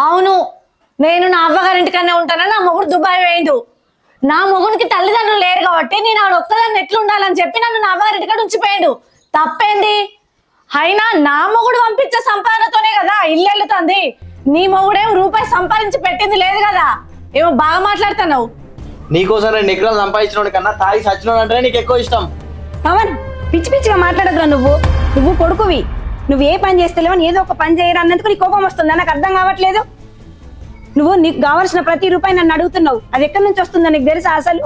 అవును, నేను నా అవ్వగారింటికన్నా ఉంటానని నా మొగుడు దుబాయ్ వేయండు. నా మొగుడికి తల్లిదండ్రులు లేరు కాబట్టి నేను ఆవిడ ఒక్కదాన్ని ఎట్లుండాలని చెప్పి నన్ను నా అవ్వగారింటికాడ ఉంచిపోయాడు. తప్పేంది? అయినా నా మొగుడు పంపించే సంపాదనతోనే కదా ఇల్లు వెళ్తుంది. నీ మొగుడేం రూపాయి సంపాదించి పెట్టింది లేదు కదా. ఏమో బాగా మాట్లాడుతున్నావు. నీకోసం 2 ఎకరాలు సంపాదించిన కన్నా తాగి సచ్చినోడు అంటే నీకు ఎక్కువ ఇష్టం. పవన్, పిచ్చి పిచ్చిగా మాట్లాడదురా. నువ్వు కొడుకువి. నువ్వు ఏ పని చేస్తలేవో ఏదో ఒక పని చేయరా అన్నందుకు నీకు కోపం వస్తుందా? నాకు అర్థం కావట్లేదు. నువ్వు నీకు కావాల్సిన ప్రతి రూపాయి నన్ను అడుగుతున్నావు. అది ఎక్కడి నుంచి వస్తుందో నీకు తెలుసా? అసలు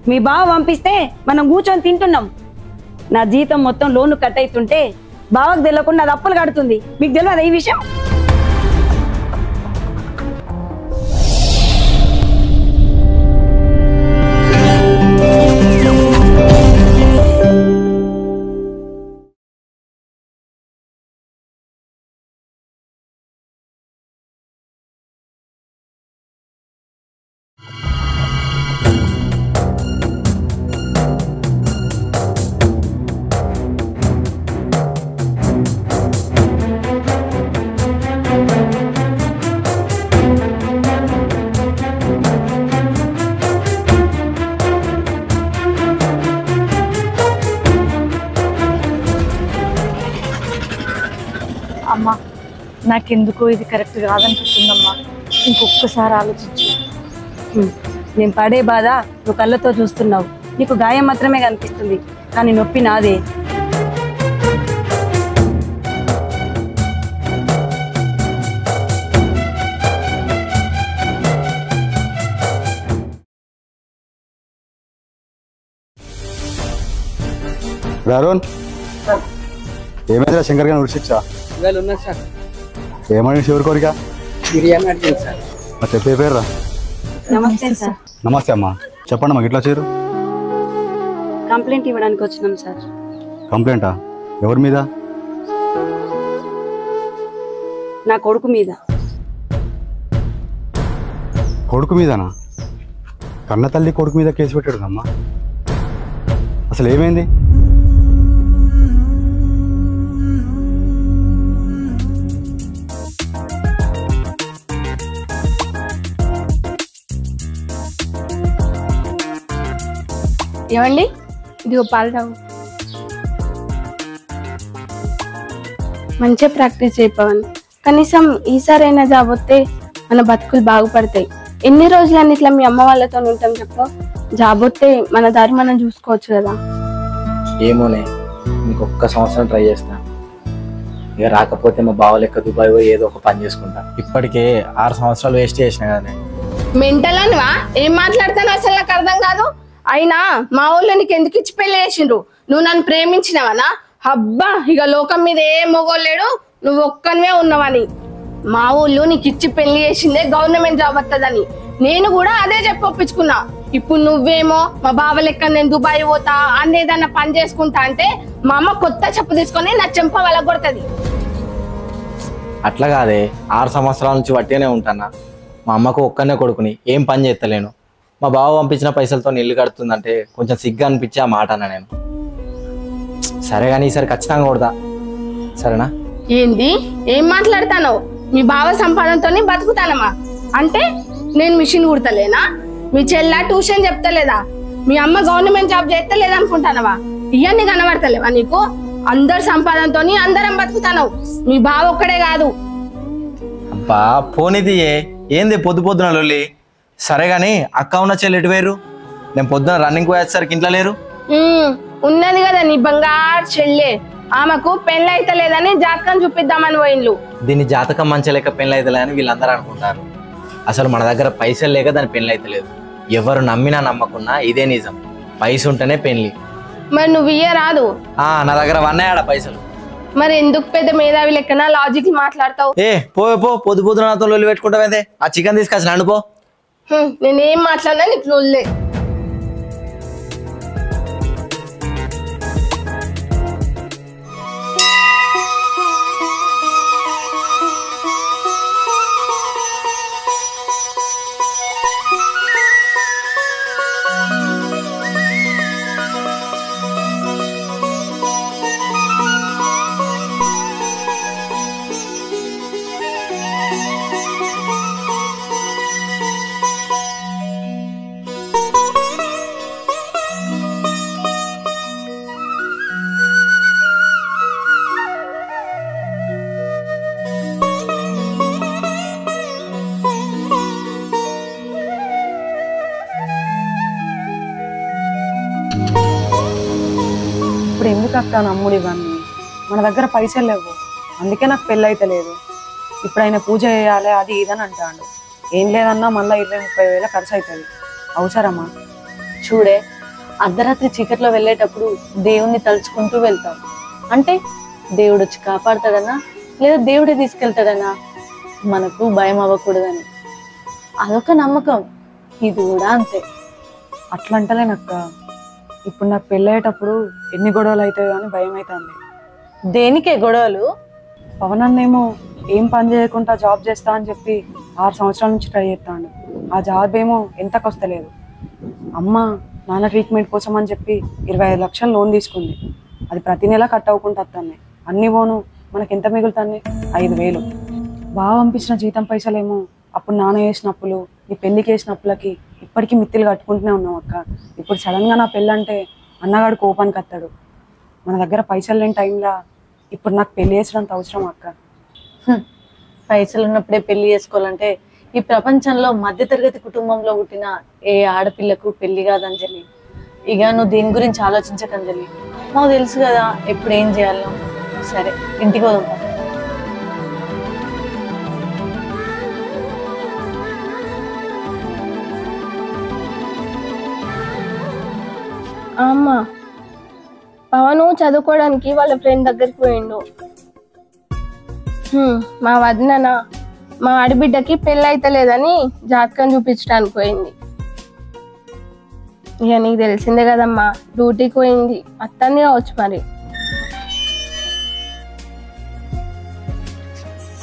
మీ బావ పంపిస్తే మనం కూర్చొని తింటున్నాం. నా జీతం మొత్తం లోను కట్ అవుతుంటే బావకు తెలియకుండా అది అప్పులు కడుతుంది. మీకు తెలియదు ఈ విషయం? అమ్మా, నాకెందుకో ఇది కరెక్ట్ కాదనిపిస్తుందమ్మా. ఇంకొకసారి ఆలోచించు. నేను పడే బాధ నువ్వు కళ్ళతో చూస్తున్నావు. నీకు గాయం మాత్రమే కనిపిస్తుంది, కానీ నొప్పి నాదే. అరుణ్, ఏమైందిరా శంకర్ గారిని ఉరిశిక్ష? ఏమని శివరి కోరిక? చెప్పే పేర్రా? నమస్తే సార్. నమస్తే అమ్మా, చెప్పండి మాకు ఇట్లా చేరు. కంప్లైంట్ ఇవ్వడానికి వచ్చినాం సార్. కంప్లైంటా? ఎవరి మీద? నా కొడుకు మీద. కొడుకు మీదనా? కన్న తల్లి కొడుకు మీద కేసు పెట్టాడు అమ్మా. అసలు ఏమైంది? ఏమండి, ఇదిగో పాలు తాగు. మంచిగా ప్రాక్టీస్ చేయపవన్. కనీసం ఈసారైనా జాబ్ వస్తే మన బతుకులు బాగుపడతాయి. ఎన్ని రోజులని ఇట్లా మీ అమ్మ వాళ్ళతో ఉంటాం చెప్పు? జాబ్ వస్తే మన దారి మనం చూసుకోవచ్చు కదా. ఏమోనే, ఇంకొక సంవత్సరం ట్రై చేస్తా. ఇక రాకపోతే మా బావ లెక్క దుబాయ్ పోయి ఏదో ఒక పని చేసుకుంటా. ఇప్పటికే 6 సంవత్సరాలు వేస్ట్ చేసిన కదా నేను. మెంటల్ అనివా? ఏం మాట్లాడతాను అసలు నాకు అర్థం కాదు. అయినా మా ఊళ్ళో నీకు ఎందుకు ఇచ్చి పెళ్లి చేసిండ్రు? నువ్వు నన్ను ప్రేమించినవనా? అబ్బా, ఇక లోకం మీద ఏ మొగోలేడు, నువ్వు ఒక్కనివే ఉన్నవని. మా ఊళ్ళో నీకు ఇచ్చి పెళ్లి చేసిందే గవర్నమెంట్ జాబ్ వస్తుందని. నేను కూడా అదే చెప్పి ఒప్పించుకున్నా. ఇప్పుడు నువ్వేమో మా బావ లెక్క నేను దుబాయ్ పోతా అని ఏదన్నా పని చేసుకుంటా అంటే మా అమ్మ కొత్త చెప్పు తీసుకొని నా చెంప వలగొడుతుంది. అట్లా కాదే, 6 సంవత్సరాల నుంచి వట్టిగానే ఉంటానా. మా అమ్మకు ఒక్కనే కొడుకుని, ఏం పని చేస్తలేను. మా బావ పంపించిన పైసలతో ఇల్లు కడుతుందంటే కొంచెం సిగ్గా అనిపించి ఆ మాట అన్నా నేను. సరే కానీ ఈసారి ఖచ్చితంగా కొడతా, సరేనా? ఏంది? ఏం మాట్లాడతాను? మీ బావ సంపాదనతో బతుకుతానమ్మా అంటే నేను మిషన్ కుడతలేనా? మీ చెల్ల ట్యూషన్ చెప్తలేదా? మీ అమ్మ గవర్నమెంట్ జాబ్ చేస్తలేదు అనుకుంటానవా? ఇవన్నీ కనబడతలేవా నీకు? అందరు సంపాదనతో అందరం బతుకుతాను, మీ బావ ఒక్కడే కాదు. అబ్బా పోనీది, ఏంది పొద్దు పొద్దున లొల్లి? సరే గాని అక్క ఉన్న చెల్లి ఎటు వేరు? నేను పొద్దున రన్నింగ్ పోయేసరికి ఇంట్లో లేరు. ఉన్నది కదా నీ బంగారు చెల్లె, ఆమెకు పెళ్ళి అయితే లేదని జాతకం చూపిద్దామని పోయిండ్లు. దీని జాతకం మంచి లేక పెళ్ళి అయితే లేదని వీళ్ళందరూ అనుకుంటారు. అసలు మన దగ్గర పైసలు లేక దాని పెళ్ళి అయితే లేదు. ఎవరు నమ్మినా నమ్మకున్నా ఇదే నిజం, పైసలు ఉంటేనే పెళ్లి. మరి నువ్వు ఇయ్య రాదు? నా దగ్గర వన్నాయాడ పైసలు. మరి ఎందుకు పెద్ద మేధావి లెక్కన లాజిక్ మాట్లాడతావు? పో పొద్దు పొద్దున నాతో లొల్లి పెట్టుకుంటావేందే? ఆ చికెన్ తీసుకొచ్చి అనుకో. నేనేం మాట్లాడినా నీకు లొల్లే. ఎందుకక్క నమ్ముడు ఇవన్నీ? మన దగ్గర పైసలు లేవు, అందుకే నాకు పెళ్ళి అయితే లేదు. ఇప్పుడు ఆయన పూజ చేయాలి అది ఇదని అంటాడు. ఏం లేదన్నా మళ్ళీ 20-30 వేల ఖర్చు అవుతుంది. అవసరమా? చూడే, అర్ధరాత్రి చీకట్లో వెళ్ళేటప్పుడు దేవుణ్ణి తలుచుకుంటూ వెళ్తాం. అంటే దేవుడు వచ్చి కాపాడుతాడనా లేదా దేవుడే తీసుకెళ్తాడనా? మనకు భయం అవ్వకూడదని అదొక నమ్మకం. ఇది కూడా అంతే. అట్లా అంటలేనక్క. ఇప్పుడు నాకు పెళ్ళి అయ్యేటప్పుడు ఎన్ని గొడవలు అవుతాయో అని భయం అవుతుంది. దేనికే గొడవలు? పవన్ అన్నేమో ఏం పని చేయకుండా జాబ్ చేస్తా అని చెప్పి 6 సంవత్సరాల నుంచి ట్రై చేస్తాడు. ఆ జాబ్ ఏమో ఎంతకు వస్తలేదు. అమ్మ నాన్న ట్రీట్మెంట్ కోసం అని చెప్పి 25 లక్షలు లోన్ తీసుకుంది. అది ప్రతి నెల కట్ అవ్వకుండా వస్తాయి. అన్ని పోను మనకి ఎంత మిగులుతాయి? 5,000. బాగా పంపించిన జీతం పైసలేమో అప్పుడు నాన్న వేసిన అప్పులు, నీ పెళ్ళికి వేసిన అప్పులకి ఇప్పటికీ మిత్తిలు కట్టుకుంటూనే ఉన్నాం అక్క. ఇప్పుడు సడన్గా నా పెళ్ళంటే అన్నగాడు కోపానికి వస్తాడు. మన దగ్గర పైసలు లేని టైంలో ఇప్పుడు నాకు పెళ్లి చేసినంత అవసరం అక్క. పైసలు ఉన్నప్పుడే పెళ్లి చేసుకోవాలంటే ఈ ప్రపంచంలో మధ్యతరగతి కుటుంబంలో పుట్టిన ఏ ఆడపిల్లకు పెళ్లి కాదు అంజలి. ఇక నువ్వు దీని గురించి ఆలోచించక అంజలి. మాకు తెలుసు కదా ఎప్పుడు ఏం చేయాలో. సరే, ఇంటికి పోదాం. అమ్మ, పవను చదువుకోవడానికి వాళ్ళ ఫ్రెండ్ దగ్గరికి పోయిండు. మా వదిన మా ఆడబిడ్డకి పెళ్ళి అయితే లేదని జాతకం చూపించడానికి పోయింది. ఇక నీకు తెలిసిందే కదమ్మా, డ్యూటీకి పోయింది. అత్తంది కావచ్చు మరి.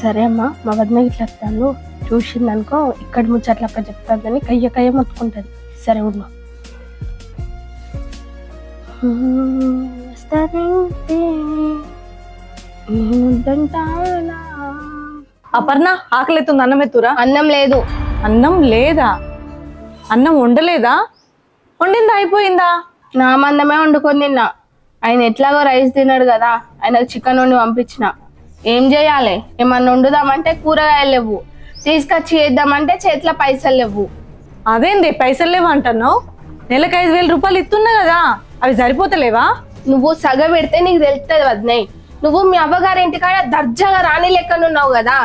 సరే అమ్మా, మా వదిన ఇట్లా వస్తాను చూసిందనుకో, ఇక్కడ ముచ్చట్లక్క చెప్తాదని కయ్య మొత్తుకుంటుంది. సరే ఉన్నా. అపర్ణ, ఆకలితుంది, అన్నం ఎత్తురా. అన్నం లేదు. అన్నం లేదా? అన్నం వండలేదా? వండిందా? అయిపోయిందా? నా మందమే వండుకొని తిన్నా. ఆయన ఎట్లాగో రైస్ తిన్నాడు కదా, ఆయనకు చికెన్ వండి పంపించిన. ఏం చేయాలి? ఏమన్నా వండుదామంటే కూరగాయలు లేవు, తీసుకొచ్చి వేద్దామంటే చేతిలో పైసలు లేవు. అదేంది పైసలు లేవు అంటున్నావు? నెలకు 5,000 రూపాయలు ఇస్తున్నా కదా, అవి సరిపోతలేవా? నువ్వు సగ పెడితే నీకు తెలుస్తుంది వదినయ్. నువ్వు మీ అవ్వగారింటికాడ దర్జాగా రాణి లెక్కనున్నావు కదా,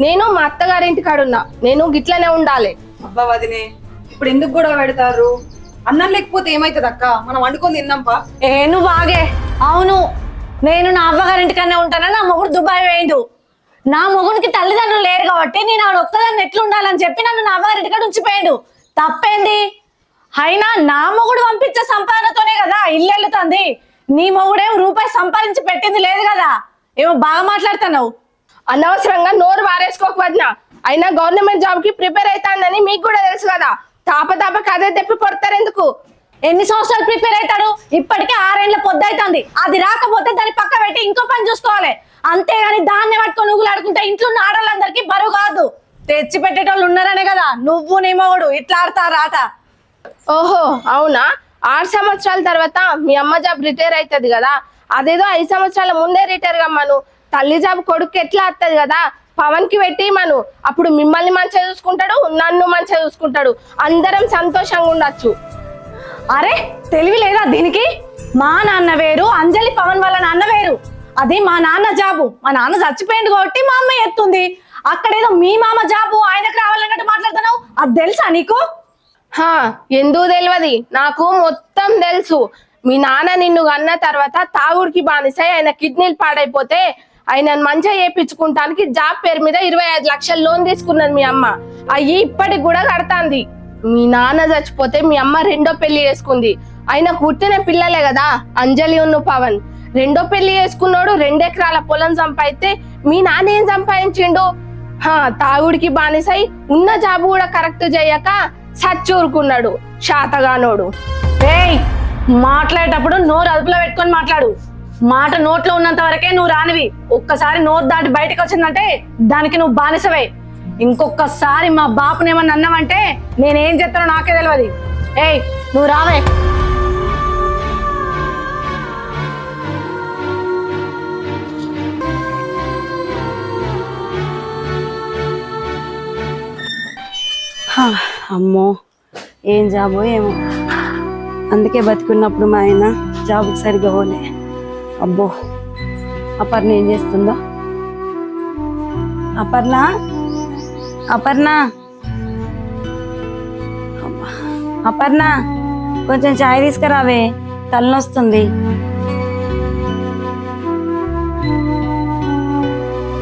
నేను మా అత్తగారింటికాడ ఉన్నా. నేను గిట్లనే ఉండాలి. అబ్బా వదినే, ఇప్పుడు ఎందుకు గొడవ పెడతారు? అన్నం లేకపోతే ఏమైతుంది అక్క? మనం వండుకొని తిన్నాంపా. నువ్వు ఆగే. అవును, నేను నా అవ్వగారింటికన్నా ఉంటానని నా మొగుడు దుబాయ్ వేయండు. నా మొగునికి తల్లిదండ్రులు లేరు కాబట్టి నేను ఆవిడ ఒక్కదాన్ని ఎట్లా ఉండాలని చెప్పి నన్ను నా అవ్వగారింటికాడ ఉంచిపోయాడు. తప్పేంది? అయినా నా మొగుడు పంపించే సంపాదనతోనే కదా ఇల్లు వెళ్తుంది. నీ మొగుడేమో రూపాయి సంపాదించి పెట్టింది లేదు కదా. ఏమో బాగా మాట్లాడుతున్నావు. అనవసరంగా నోరు వారేసుకోక వదిన. అయినా గవర్నమెంట్ జాబ్ కి ప్రిపేర్ అవుతానని మీకు కూడా తెలుసు కదా. తాప కదే తెప్పి కొడతారు ఎందుకు? ఎన్ని సంవత్సరాలు ప్రిపేర్ అవుతాడు? ఇప్పటికే 6 ఏళ్ల పొద్దవుతుంది. అది రాకపోతే దాన్ని పక్క పెట్టి ఇంకో పని చూసుకోవాలి. అంతేగాని దాన్ని పట్టుకొని ఊగులాడుకుంటే ఇంట్లో ఉన్న ఆడవాళ్ళందరికీ బరువు కాదు. తెచ్చి పెట్టేటోళ్ళు ఉన్నారనే కదా నువ్వు నీ మొగుడు ఇట్లా ఆడతారు ఆట. ఓహో అవునా? 6 సంవత్సరాల తర్వాత మీ అమ్మ జాబ్ రిటైర్ అవుతుంది కదా, అదేదో 5 సంవత్సరాల ముందే రిటైర్ కమ్మను. తల్లి జాబ్ కొడుకు ఎట్లా వస్తుంది కదా, పవన్ కి పెట్టి మను. అప్పుడు మిమ్మల్ని మంచిగా చూసుకుంటాడు, నన్ను మంచిగా చూసుకుంటాడు, అందరం సంతోషంగా ఉండొచ్చు. అరే తెలివి లేదా దీనికి? మా నాన్న వేరు, అంజలి పవన్ వాళ్ళ నాన్న వేరు. అది మా నాన్న జాబు. మా నాన్న చచ్చిపోయింది కాబట్టి మా అమ్మ ఎత్తుంది. అక్కడేదో మీ మామ జాబు ఆయనకు రావాలన్నట్టు మాట్లాడుతున్నావు. అది తెలుసా నీకు? ఎందుకు తెలియదు? నాకు మొత్తం తెలుసు. మీ నాన్న నిన్ను అన్న తర్వాత తాగుడికి బానిసై ఆయన కిడ్నీలు పాడైపోతే ఆయన మంచిగా చేయించుకుంటానికి జాబ్ పేరు మీద 25 లక్షలు లోన్ తీసుకున్నది మీ అమ్మ. అయ్యి ఇప్పటికి కూడా కడతాంది. మీ నాన్న చచ్చిపోతే మీ అమ్మ రెండో పెళ్లి చేసుకుంది. ఆయన పుట్టిన పిల్లలే కదా అంజలి ఉన్న పవన్. రెండో పెళ్లి చేసుకున్నాడు, 2 ఎకరాల పొలం సంపాదిస్తే మీ నాన్న ఏం సంపాదించిండు? తాగుడికి బానిసై ఉన్న జాబ్ కూడా కరెక్ట్ చేయక సచ్చూరుకున్నాడు శాతగానోడు. మాట్లాడేటప్పుడు నోరు అదుపులో పెట్టుకొని మాట్లాడు. మాట నోట్లో ఉన్నంత వరకే నువ్వు రానివి. ఒక్కసారి నోరు దాటి బయటకు వచ్చిందంటే దానికి నువ్వు బానిసవే. ఇంకొకసారి మా బాపుని ఏమన్నా అన్నావంటే నేనేం చేస్తానో నాకే తెలియదు. నువ్వు రావే. అమ్మో ఏం జాబో ఏమో, అందుకే బతికున్నప్పుడు మా ఆయన జాబుకి సరిగా పోలే. అబ్బో, అపర్ణ ఏం చేస్తుందో? అపర్ణ, అపర్ణ, అబ్బా. అపర్ణ, కొంచెం చాయ్ తీసుకురావే, తలనొస్తుంది.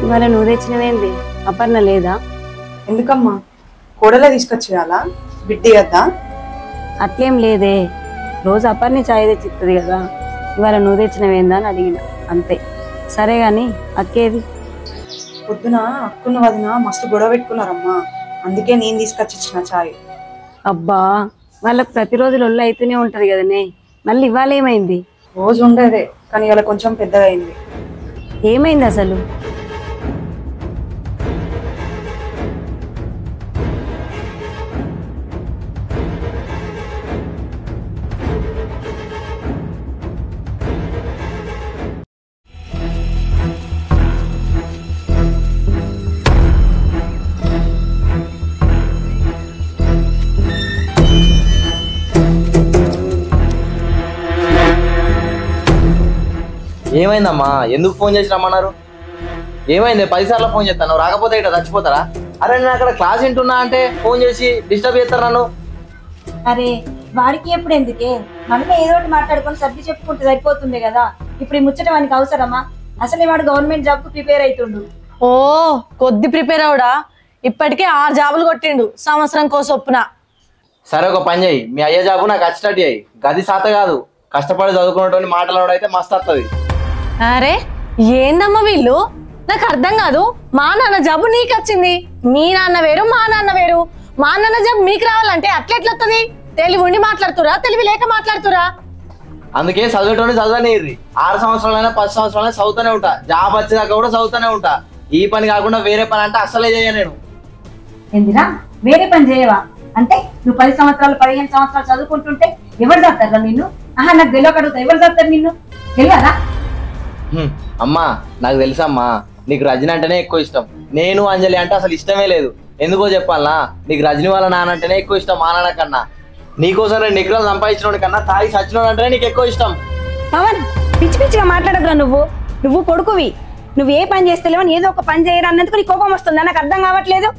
ఇవాళ నువ్వు తెచ్చినవేంది? అపర్ణ లేదా? ఎందుకమ్మా, కోడలే తీసుకొచ్చేయాలా? బిడ్డి కదా. అట్లేం లేదే, రోజు అపర్ణ చాయ్ తెచ్చిస్తుంది కదా, ఇవాళ నువ్వు తెచ్చినవేందా అని అడిగిన అంతే. సరే గాని అక్కేది? పొద్దున అక్కున్న వదిన మస్తు గొడవ పెట్టుకున్నారమ్మా, అందుకే నేను తీసుకొచ్చిచ్చిన చాయ్. అబ్బా, వాళ్ళకు ప్రతిరోజు లొల్లు అయితేనే ఉంటది కదనే, మళ్ళీ ఇవాళ ఏమైంది? రోజు ఉండేదే, కానీ ఇలా కొంచెం పెద్దగా అయింది. ఏమైంది అసలు? ఏమైందమ్మా? ఎందుకు ఫోన్ చేసి రమ్మన్నారు? ఏమైంది? 10 సార్లు ఫోన్ చేస్తాను, రాకపోతే ఇట్లా చచ్చిపోతారా? అరే నేను అక్కడ క్లాస్ వింటున్నా అంటే ఫోన్ చేసి డిస్టర్బ్ చేస్తారు నన్ను. అరే వాడికి ఎప్పుడు ఎందుకే, మనమే ఏదో ఒకటి మాట్లాడుకొని సర్ది చెప్పుకుంటే సరిపోతుండే కదా. ఇప్పుడు ఈ ముచ్చట వానికి అవసరమా? అసలే వాడు గవర్నమెంట్ జాబ్ కు ప్రిపేర్ అవుతుండు. ఓ కొద్ది ప్రిపేర్ అవుడా, ఇప్పటికే 6 జాబులు కొట్టిండు సంవత్సరం కోసొప్పున. సరే ఒక పని చేయి, మీ అయ్యే జాబు నాకు అచ్చినట్టు చేయి. గది సాత కాదు, కష్టపడి చదువుకున్నటువంటి మాటలాడైతే మస్తు వస్తుంది. అరే ఏందమ్మా వీళ్ళు, నాకు అర్థం కాదు. మా నాన్న జాబు నీకు వచ్చింది, మీ నాన్న వేరు మా నాన్న వేరు. మా నాన్న జాబు మీకు రావాలంటే అట్లెట్లొస్తుంది? తెలివి ఉండి మాట్లాడుతురా, తెలివి లేక మాట్లాడుతురా? అందుకే చదివేటోని చదవనిర్రి. 6 సంవత్సరాలైనా 10 సంవత్సరాలైనా చదువుతూనే ఉంటా, జాబ్ వచ్చేదాకా కూడా చదువుతూనే ఉంటా. ఈ పని కాకుండా వేరే పని అంటే అస్సలే చేయ నేను. ఏందిరా వేరే పని చేయవా? అంటే నువ్వు 10 సంవత్సరాలు 15 సంవత్సరాలు చదువుకుంటుంటే ఎవరు చదువుతారా నిన్ను? ఆహా, నాకు తెలియక అడుగుతా, ఎవరు చదువుతారు నిన్ను? తెలియదా? అమ్మా నాకు తెలుసమ్మా, నీకు రజని అంటేనే ఎక్కువ ఇష్టం. నేను అంజలి అంటే అసలు ఇష్టమే లేదు. ఎందుకో చెప్పాలనా, నీకు రజని వాళ్ళ నాన్న అంటేనే ఎక్కువ ఇష్టం మా నాన్న కన్నా. నీకోసం 2 ఎకరాలు సంపాదించిన కన్నా తాగి సచ్చినోడు అంటేనే నీకు ఎక్కువ ఇష్టం. పవన్, పిచ్చి పిచ్చిగా మాట్లాడదురా నువ్వు కొడుకువి. నువ్వు ఏ పని చేస్తలేవో ఏదో ఒక పని చేయరా అన్నందుకు నీకు కోపం వస్తుందా? నాకు అర్థం కావట్లేదు.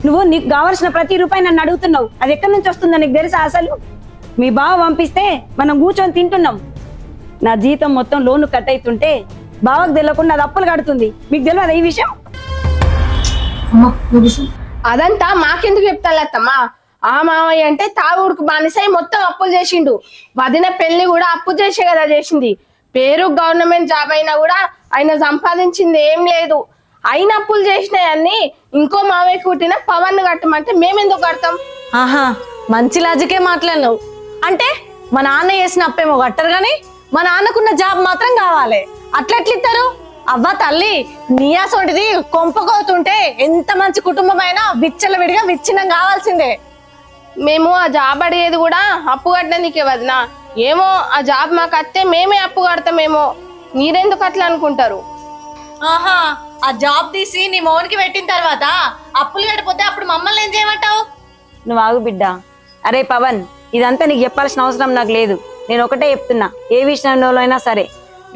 నువ్వు నీకు కావాల్సిన ప్రతి రూపాయి నన్ను అడుగుతున్నావు, అది ఎక్కడి నుంచి వస్తుందో నీకు తెలుసా? అసలు మీ బావ పంపిస్తే మనం కూర్చొని తింటున్నాం. నా జీతం మొత్తం లోను కట్ అవుతుంటే బావకు తెలియకుండా అది అప్పులు కడుతుంది. మీకు తెలియదు ఈ విషయం? అదంతా మాకెందుకు చెప్తాను అత్తమ్మా? ఆ మామయ్య అంటే తాగుడుకు బానిసై మొత్తం అప్పులు చేసిండు. వదిన పెళ్లి కూడా అప్పు చేసే కదా చేసింది. పేరు గవర్నమెంట్ జాబ్ అయినా కూడా ఆయన సంపాదించింది ఏం లేదు. అయిన అప్పులు చేసినాయన్ని ఇంకో మామయ్య కుట్టిన పవన్ కట్టమంటే మేమెందుకు కడతాం? ఆహా, మంచి లాజికే మాట్లాడినావు. అంటే మా నాన్న చేసిన అప్పేమో కట్టరు గాని మా నాన్నకున్న జాబ్ మాత్రం కావాలి. అట్లెట్లిస్తారు? అవ్వ తల్లి, నీయాసోటిది కొంపకోతుంటే ఎంత మంచి కుటుంబం అయినా విచ్చలవిడిగా విచ్ఛిన్నం కావాల్సిందే. మేము ఆ జాబ్ అడిగేది కూడా అప్పు కట్టడానికే వదినా. ఏమో ఆ జాబ్ మాకు అత్తే మేమే అప్పు కడతామేమో. మీరెందుకు అట్లా అనుకుంటారు? ఆహా, ఆ జాబ్ తీసి నీ మౌనికి పెట్టిన తర్వాత అప్పులు కడిపోతే అప్పుడు మమ్మల్ని ఏం చేయమంటావు? నువ్వు ఆగు బిడ్డ. అరే పవన్, ఇదంతా నీకు చెప్పాల్సిన అవసరం నాకు లేదు. నేను ఒకటే చెప్తున్నా, ఏ విషయంలో అయినా సరే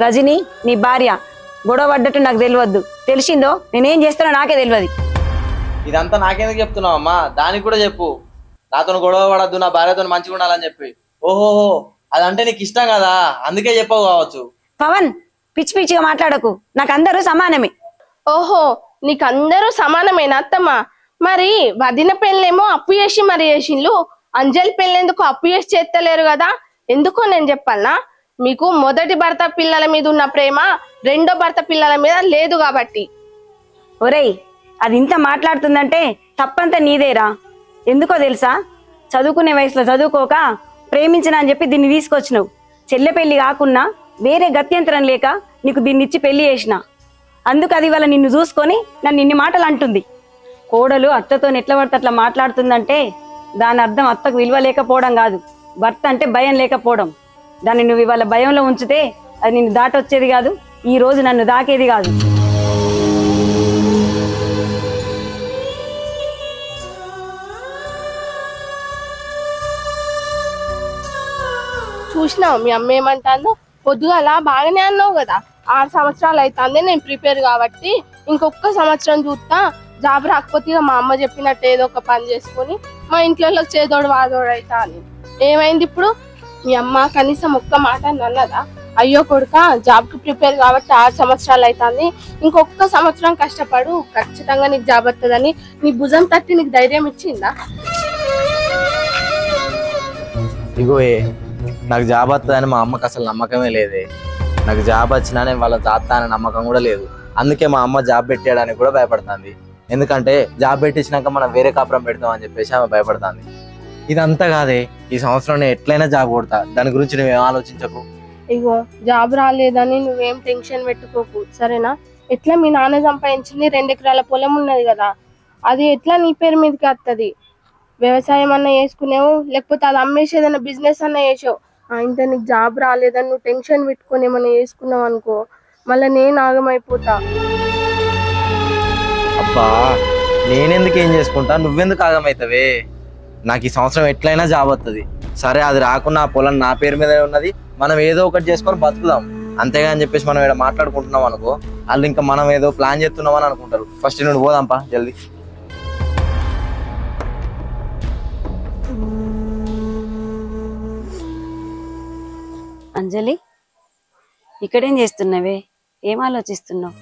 రజని నీ భార్య గొడవ పడ్డట్టు నాకు తెలియద్దు. తెలిసిందో నేనేం చేస్తానో నాకే తెలియదు. ఇదంతా నాకెందుకు చెప్తున్నావు అమ్మా? దానికి కూడా చెప్పు, నాతో గొడవ పడద్దు, నా భార్యతో మంచిగా ఉండాలని చెప్పి. ఓహోహో, అదంటే నీకు ఇష్టం కదా, అందుకే చెప్పవు కావచ్చు. పవన్, పిచ్చి పిచ్చిగా మాట్లాడకు. నాకు అందరూ సమానమే. ఓహో, నీకు అందరూ సమానమేనా అత్తమ్మా? మరి వదిన పెళ్ళేమో అప్పు చేసి మరి చేసిండ్లు, అంజలి పెళ్ళెందుకు అప్పు చేసి చేస్తలేరు కదా? ఎందుకో నేను చెప్పాలనా? మీకు మొదటి భర్త పిల్లల మీద ఉన్న ప్రేమ రెండో భర్త పిల్లల మీద లేదు కాబట్టి. ఒరేయ్, అది ఇంత మాట్లాడుతుందంటే తప్పంతా నీదేరా. ఎందుకో తెలుసా? చదువుకునే వయసులో చదువుకోక ప్రేమించిన అని చెప్పి దీన్ని తీసుకొచ్చినావు. చెల్లె పెళ్లి కాకున్నా వేరే గత్యంతరం లేక నీకు దీన్ని ఇచ్చి పెళ్లి చేసిన. అందుకు అది వాళ్ళ నిన్ను చూసుకొని నన్ను ఇన్ని మాటలు అంటుంది. కోడలు అత్తతో ఎట్లా పడితే అట్లా మాట్లాడుతుందంటే దాని అర్థం అత్తకు విలువ లేకపోవడం కాదు, భర్త అంటే భయం లేకపోవడం. దాన్ని నువ్వు ఇవాళ భయంలో ఉంచితే అది నిన్ను దాటొచ్చేది కాదు, ఈ రోజు నన్ను దాకేది కాదు. చూసినావు మీ అమ్మ ఏమంటాందో? పొద్దుగాల బాగానే అన్నావు కదా 6 సంవత్సరాలు అవుతుంది నేను ప్రిపేర్ కాబట్టి ఇంకొక సంవత్సరం చూస్తా, జాబ్ రాకపోతే ఇక మా అమ్మ చెప్పినట్టు ఏదో ఒక పని చేసుకొని మా ఇంట్లో చేదోడు వాదోడు అవుతా అని. ఏమైంది ఇప్పుడు? మీ అమ్మ కనీసం ఒక్క మాట అన్నదా? అయ్యో కొడుక జాబ్ కి ప్రిపేర్ కాబట్టి 6 సంవత్సరాలు అవుతుంది, ఇంకొక సంవత్సరం కష్టపడు ఖచ్చితంగా నీకు జాబ్ వస్తుందని నీ భుజం తట్టి నీకు ధైర్యం ఇచ్చిందా? ఇగో నాకు జాబ్ వస్తుందని మా అమ్మకి అసలు నమ్మకమే లేదే. నాకు జాబ్ వచ్చినా నేను వాళ్ళ జాబ్ అనే నమ్మకం కూడా లేదు. అందుకే మా అమ్మ జాబ్ పెట్టేయడానికి కూడా భయపడుతుంది. ఎందుకంటే జాబ్ పెట్టించినాక మనం వేరే కాపురం పెడతాం అని చెప్పేసి ఆమె భయపడుతుంది. ఇదంతా కాదే, ఈ సంవత్సరం నేను ఎట్లయినా జాబ్ కొడతా, దాని గురించి నువ్వేం ఆలోచించకు. ఇగో జాబ్ రాలేదని నువ్వేం టెన్షన్ పెట్టుకోకు సరేనా? ఎట్లా మీ నాన్న సంపాదించింది 2 ఎకరాల పొలం ఉన్నది కదా, అది ఎట్లా నీ పేరు మీదకి వస్తుంది. వ్యవసాయం అన్నా చేసుకునేవు, లేకపోతే అది అమ్మేసి ఏదైనా బిజినెస్ అన్నా చేసావు. ఇంత నీకు జాబ్ రాలేదని నువ్వు టెన్షన్ పెట్టుకొని ఏమన్నా చేసుకున్నావు అనుకో, మళ్ళీ నేను ఆగమైపోతా. అబ్బా నేనెందుకు ఏం చేసుకుంటా, నువ్వెందుకు ఆగమవుతావే? నాకు ఈ సంవత్సరం ఎట్లయినా జాబ్ వస్తుంది. సరే అది రాకున్నా ఆ పొలం నా పేరు మీద ఉన్నది, మనం ఏదో ఒకటి చేసుకొని బతుకుదాం. అంతేగా అని చెప్పేసి మనం ఇక్కడ మాట్లాడుకుంటున్నాం అనుకో, వాళ్ళు ఇంకా మనం ఏదో ప్లాన్ చేస్తున్నాం అని అనుకుంటారు. ఫస్ట్ నుండి పోదాంపా జల్దీ. అంజలి, ఇక్కడేం చేస్తున్నావే? ఏం ఆలోచిస్తున్నావు?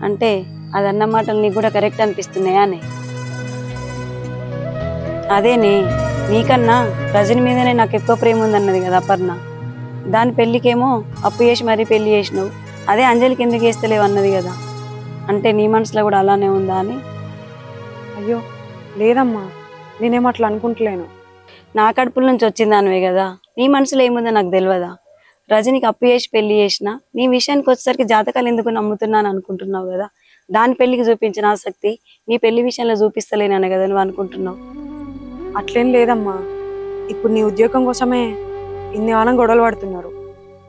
అంటే అదన్న మాటలు నీకు కూడా కరెక్ట్ అనిపిస్తున్నాయా అని? అదేనే, నీకన్నా రజని మీదనే నాకు ఎక్కువ ప్రేమ ఉందన్నది కదా అపర్ణ. దాని పెళ్ళికేమో అప్పు చేసి మరీ పెళ్లి చేసినావు, అదే అంజలికి ఎందుకు చేస్తలేవు అన్నది కదా. అంటే నీ మనసులో కూడా అలానే ఉందా అని? అయ్యో లేదమ్మా, నేనేం అట్లా అనుకుంటలేను. నా కడుపుల నుంచి వచ్చిందానివే కదా, నీ మనసులో ఏముందో నాకు తెలియదా? రజనికి అప్పు చేసి పెళ్లి చేసినా నీ విషయానికి వచ్చేసరికి జాతకాలు ఎందుకు నమ్ముతున్నాను అనుకుంటున్నావు కదా. దాని పెళ్లికి చూపించిన ఆసక్తి నీ పెళ్లి విషయంలో చూపిస్తలేననే కదా నువ్వు అనుకుంటున్నావు. అట్లేం లేదమ్మా, ఇప్పుడు నీ ఉద్యోగం కోసమే ఇన్ని వానం గొడవలు పడుతున్నారు.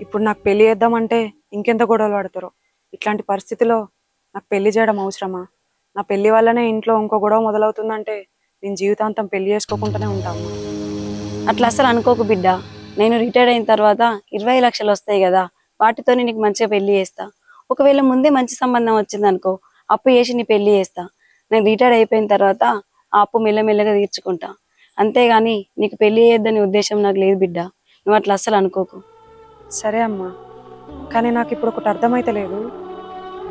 ఇప్పుడు నాకు పెళ్లి చేద్దామంటే ఇంకెంత గొడవలు పడతారో. ఇట్లాంటి పరిస్థితిలో నాకు పెళ్లి చేయడం అవసరమా? నా పెళ్లి వల్లనే ఇంట్లో ఇంకో గొడవ మొదలవుతుందంటే నేను జీవితాంతం పెళ్లి చేసుకోకుండానే ఉంటాను. అట్లా అసలు అనుకోకు బిడ్డ. నేను రిటైర్ అయిన తర్వాత 20 లక్షలు వస్తాయి కదా, వాటితోనే నీకు మంచిగా పెళ్లి చేస్తా. ఒకవేళ ముందే మంచి సంబంధం వచ్చింది అనుకో, అప్పు చేసి నీ పెళ్లి చేస్తా. నేను రిటైర్ అయిపోయిన తర్వాత ఆ అప్పు మెల్లమెల్లగా తీర్చుకుంటా. అంతేగాని నీకు పెళ్లి చేయొద్దని ఉద్దేశం నాకు లేదు బిడ్డ. నువ్వు అట్లా అస్సలు అనుకోకు. సరే అమ్మా, కానీ నాకు ఇప్పుడు ఒకటి అర్థమైతే లేదు.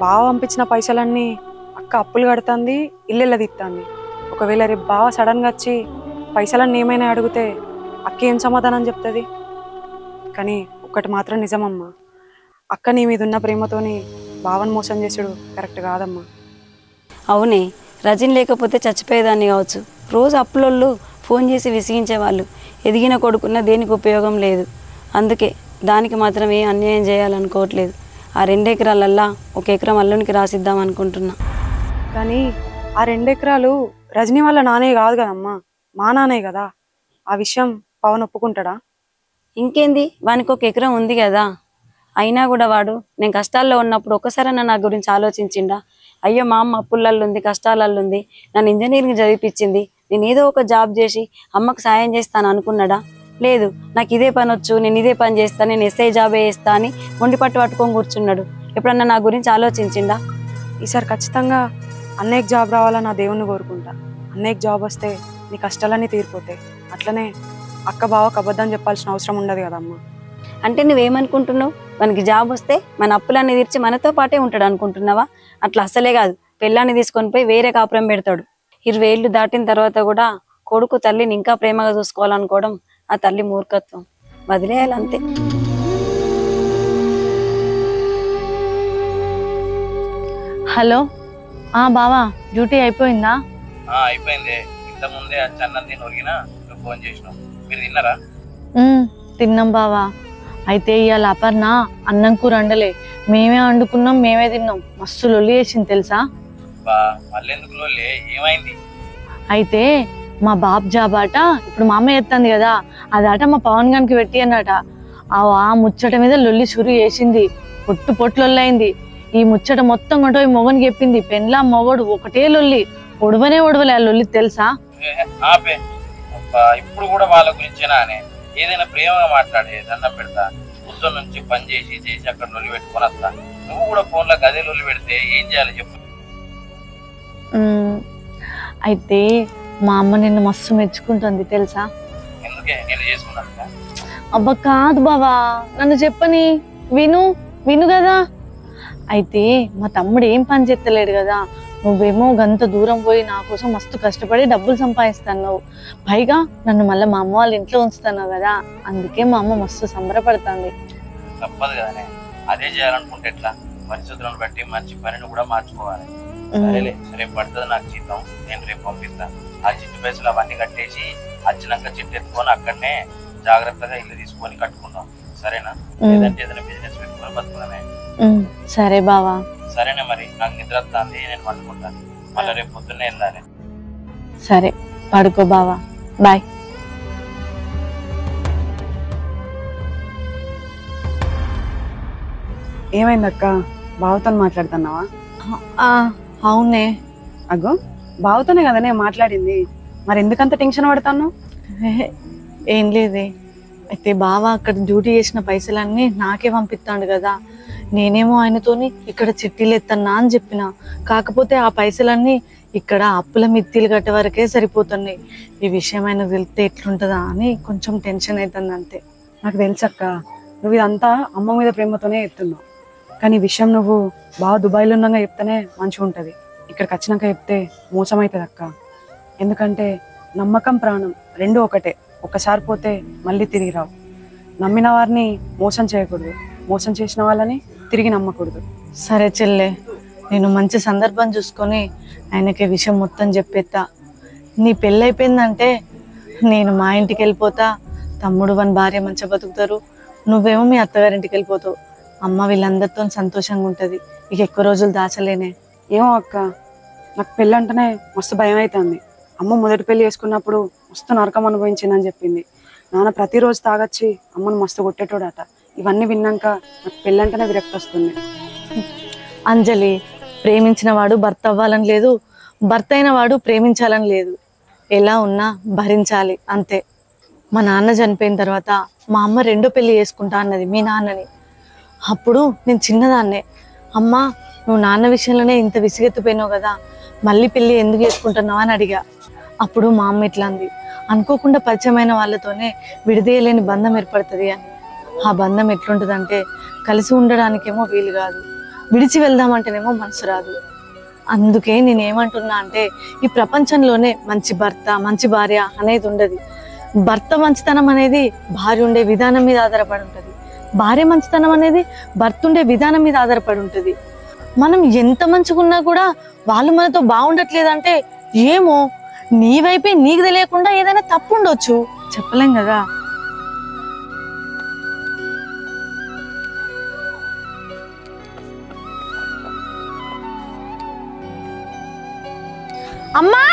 బావ పంపించిన పైసలన్నీ అక్క అప్పులు కడుతుంది, ఇల్లు తీస్తుంది. ఒకవేళ రేపు బావ సడన్గా వచ్చి పైసలన్నీ ఏమైనా అడిగితే అక్క ఏం సమాధానం చెప్తుంది? కానీ ఒక్కటి మాత్రం నిజమమ్మా, అక్క నీ మీద ఉన్న ప్రేమతోని బావని మోసం చేసుడు కరెక్ట్ కాదమ్మా. అవునే, రజని లేకపోతే చచ్చిపోయేదాన్ని కావచ్చు. రోజు అప్పులోళ్ళు ఫోన్ చేసి విసిగించేవాళ్ళు. ఎదిగిన కొడుకున్న దేనికి ఉపయోగం లేదు. అందుకే దానికి మాత్రం ఏ అన్యాయం చేయాలనుకోవట్లేదు. ఆ 2 ఎకరాలల్లా 1 ఎకరం అల్లునికి రాసిద్దాం అనుకుంటున్నా. కానీ ఆ 2 ఎకరాలు రజనీ వాళ్ళ నానే కాదు కదమ్మా, మా నానే కదా. ఆ విషయం పవన్ ఒప్పుకుంటాడా? ఇంకేంది, వానికి 1 ఎకరం ఉంది కదా. అయినా కూడా వాడు నేను కష్టాల్లో ఉన్నప్పుడు ఒక్కసారైనా నా గురించి ఆలోచించిండా? అయ్యో మా అమ్మ అప్పులల్లో ఉంది, కష్టాలలో ఉంది, నన్ను ఇంజనీరింగ్ చదివిపించింది, నేను ఏదో ఒక జాబ్ చేసి అమ్మకు సాయం చేస్తాను అనుకున్నాడా? లేదు, నాకు ఇదే పని వచ్చు, నేను ఇదే పని చేస్తాను, నేను ఎస్ఐ జాబే చేస్తా అని మొండి పట్టు పట్టుకొని కూర్చున్నాడు. ఎప్పుడన్నా నా గురించి ఆలోచించిండా? ఈసారి ఖచ్చితంగా అన్నయ్యకి జాబ్ రావాలని నా దేవుణ్ణి కోరుకుంటా. అన్నయ్యకి జాబ్ వస్తే నీ కష్టాలన్నీ తీరిపోతాయి. అట్లనే అక్క బావకు అబద్ధం చెప్పాల్సిన అవసరం ఉండదు కదమ్మా. అంటే నువ్వేమనుకుంటున్నావు? మనకి జాబ్ వస్తే మన అప్పులన్నీ తీర్చి మనతో పాటే ఉంటాడు అనుకుంటున్నావా? అట్లా అసలే కాదు, పెళ్ళాన్ని తీసుకొని పోయి వేరే కాపురం పెడతాడు. 20 ఏళ్ళు దాటిన తర్వాత కూడా కొడుకు తల్లిని ఇంకా ప్రేమగా చూసుకోవాలనుకోవడం ఆ తల్లి మూర్ఖత్వం. వదిలేయాలంతే. హలో, బావా డ్యూటీ అయిపోయిందా? అయిపోయింది. ఇంత ముందే అన్నం ఒరిగినా ఫోన్ చేసినావు. మీరు తిన్నారా? తిన్నాం బావా. అయితే ఇవాళ అపర్ణ అన్నం కూర వండలే, మేమే వండుకున్నాం, మేమే తిన్నాం. మస్తు లొల్లి చేసింది తెలుసా? ఏమైంది? అయితే మా బాబు జాబ్ అట ఇప్పుడు మా అమ్మ ఎత్తంది కదా, అదట మా పవన్ గారికి పెట్టి అన్నట. ఆ ముచ్చట మీద లొల్లి షురు చేసింది, పొట్టు లొల్లైంది. ఈ ముచ్చట మొత్తం కొంట మొగనికి చెప్పింది. పెండ్లా మొగడు ఒకటే లొల్లి, ఒడవలే ఆ లొల్లి తెలుసా? ఇప్పుడు కూడా వాళ్ళ గురించేనా? ఏదైనా ప్రేమగా మాట్లాడే దండం పెడతా. పొద్దున్న నుంచి పని చేసి చేసి అక్కడ లొల్లి పెట్టుకొని వస్తా. నువ్వు కూడా ఫోన్లో గదే లొల్లి పెడితే ఏం చేయాలి చెప్పు. అయితే మా అమ్మ నిన్ను మస్తు మెచ్చుకుంటుంది తెలుసా? ఎందుకే నేను చేసుకున్నాను. అబ్బా కాదు బావా, నన్ను చెప్పని విను విను కదా. అయితే మా తమ్ముడు ఏం పని చేస్తలేడు కదా, నువ్వేమో గంత దూరం పోయి నా కోసం మస్తు కష్టపడి డబ్బులు సంపాదిస్తున్నావు, పైగా నన్ను మళ్ళీ మా అమ్మ వాళ్ళ ఇంట్లో ఉంచుతున్నావు కదా, అందుకే మా అమ్మ మస్తు సంబరపడుతుంది. తప్పదు కదనే, అదే చేయాలనుకుంటే ఎట్లా? పరిస్థితులను బట్టి మంచి పనిని కూడా మార్చుకోవాలి. సరేలే, రేపు పడుతుంది నాకు జీతం, నేను రేపు పంపిస్తాను. ఆ చిట్టు పైసలు అవన్నీ కట్టేసి వచ్చినాక చిట్టు ఎత్తుకొని అక్కడనే జాగ్రత్తగా ఇల్లు తీసుకొని కట్టుకుందాం, సరేనా? లేదంటే ఏదైనా బిజినెస్ పెట్టుకొని బతుకుదామే. సరే బావా. సరేనే, మరి నాకు నిద్ర వస్తుంది, నేను పండుకుంటాను. మళ్ళీ రేపు పొద్దున్నే వెళ్ళాలి. సరే పడుకో బావా, బాయ్. ఏమైందక్క, బావతో మాట్లాడుతున్నావా? అవునే. అగో బావతోనే కదనే మాట్లాడింది, మరి ఎందుకంత టెన్షన్ పడతాను? ఏం లేదే, అయితే బావ అక్కడ డ్యూటీ చేసిన పైసలన్నీ నాకే పంపిస్తాడు కదా, నేనేమో ఆయనతోని ఇక్కడ చిట్టీలు ఎత్తన్నా అని చెప్పిన, కాకపోతే ఆ పైసలన్నీ ఇక్కడ అప్పుల మిత్తిలు కట్టే వరకే సరిపోతున్నాయి. ఈ విషయం ఆయన తెలిస్తే ఎట్లుంటుందా అని కొంచెం టెన్షన్ అవుతుంది అంతే. నాకు తెలుసక్క, నువ్వు ఇదంతా అమ్మ మీద ప్రేమతోనే ఎత్తున్నావు, కానీ ఈ విషయం నువ్వు బాగా దుబాయ్లో ఉన్నాగా చెప్తేనే మంచిగా ఉంటుంది. ఇక్కడికి వచ్చినాక చెప్తే మోసం అవుతుంది అక్క. ఎందుకంటే నమ్మకం ప్రాణం రెండు ఒకటే, ఒక్కసారి పోతే మళ్ళీ తిరిగి రావు. నమ్మిన వారిని మోసం చేయకూడదు, మోసం చేసిన వాళ్ళని తిరిగి నమ్మకూడదు. సరే చెల్లె, నేను మంచి సందర్భం చూసుకొని ఆయనకి విషయం మొత్తం చెప్పేస్తా. నీ పెళ్ళి అయిపోయిందంటే నేను మా ఇంటికి వెళ్ళిపోతా, తమ్ముడు వన్ భార్య మంచిగా బతుకుతారు, నువ్వేమో మీ అత్తగారింటికి వెళ్ళిపోతావు. అమ్మ వీళ్ళందరితో సంతోషంగా ఉంటుంది. ఇక ఎక్కువ రోజులు దాచలేనే. ఏమో అక్క, నాకు పెళ్ళి అంటేనే మస్తు భయం అవుతుంది. అమ్మ మొదటి పెళ్లి చేసుకున్నప్పుడు మస్తు నరకం అనుభవించిందని చెప్పింది. నాన్న ప్రతిరోజు తాగొచ్చి అమ్మను మస్తు కొట్టేటోడట. ఇవన్నీ విన్నాక నాకు పెళ్ళంటేనే విరక్తి వస్తుంది. అంజలి, ప్రేమించిన వాడు భర్త అవ్వాలని లేదు, భర్త అయిన వాడు ప్రేమించాలని లేదు. ఎలా ఉన్నా భరించాలి అంతే. మా నాన్న చనిపోయిన తర్వాత మా అమ్మ రెండో పెళ్లి చేసుకుంటా అన్నది మీ నాన్నని. అప్పుడు నేను చిన్నదాన్నే, అమ్మ నువ్వు నాన్న విషయంలోనే ఇంత విసిగెత్తిపోయినావు కదా, మళ్ళీ పెళ్ళి ఎందుకు చేసుకుంటున్నావు అని అడిగా. అప్పుడు మా అమ్మ ఇట్లా అంది, అనుకోకుండా పరిచయమైన వాళ్ళతోనే విడదీయలేని బంధం ఏర్పడుతుంది అని. ఆ బంధం ఎట్లుంటుందంటే కలిసి ఉండడానికేమో వీలు కాదు, విడిచి వెళ్దామంటేనేమో మనసు రాదు. అందుకే నేనేమంటున్నా అంటే ఈ ప్రపంచంలోనే మంచి భర్త మంచి భార్య అనేది ఉండదు. భర్త మంచితనం అనేది భార్య ఉండే విధానం మీద ఆధారపడి ఉంటుంది, భార్య మంచితనం అనేది భర్త ఉండే విధానం మీద ఆధారపడి ఉంటుంది. మనం ఎంత మంచిగున్నా కూడా వాళ్ళు మనతో బాగుండట్లేదంటే ఏమో నీ వైపే నీకు తెలియకుండా ఏదైనా తప్పు ఉండొచ్చు, చెప్పలేం కదా. అమ్మా,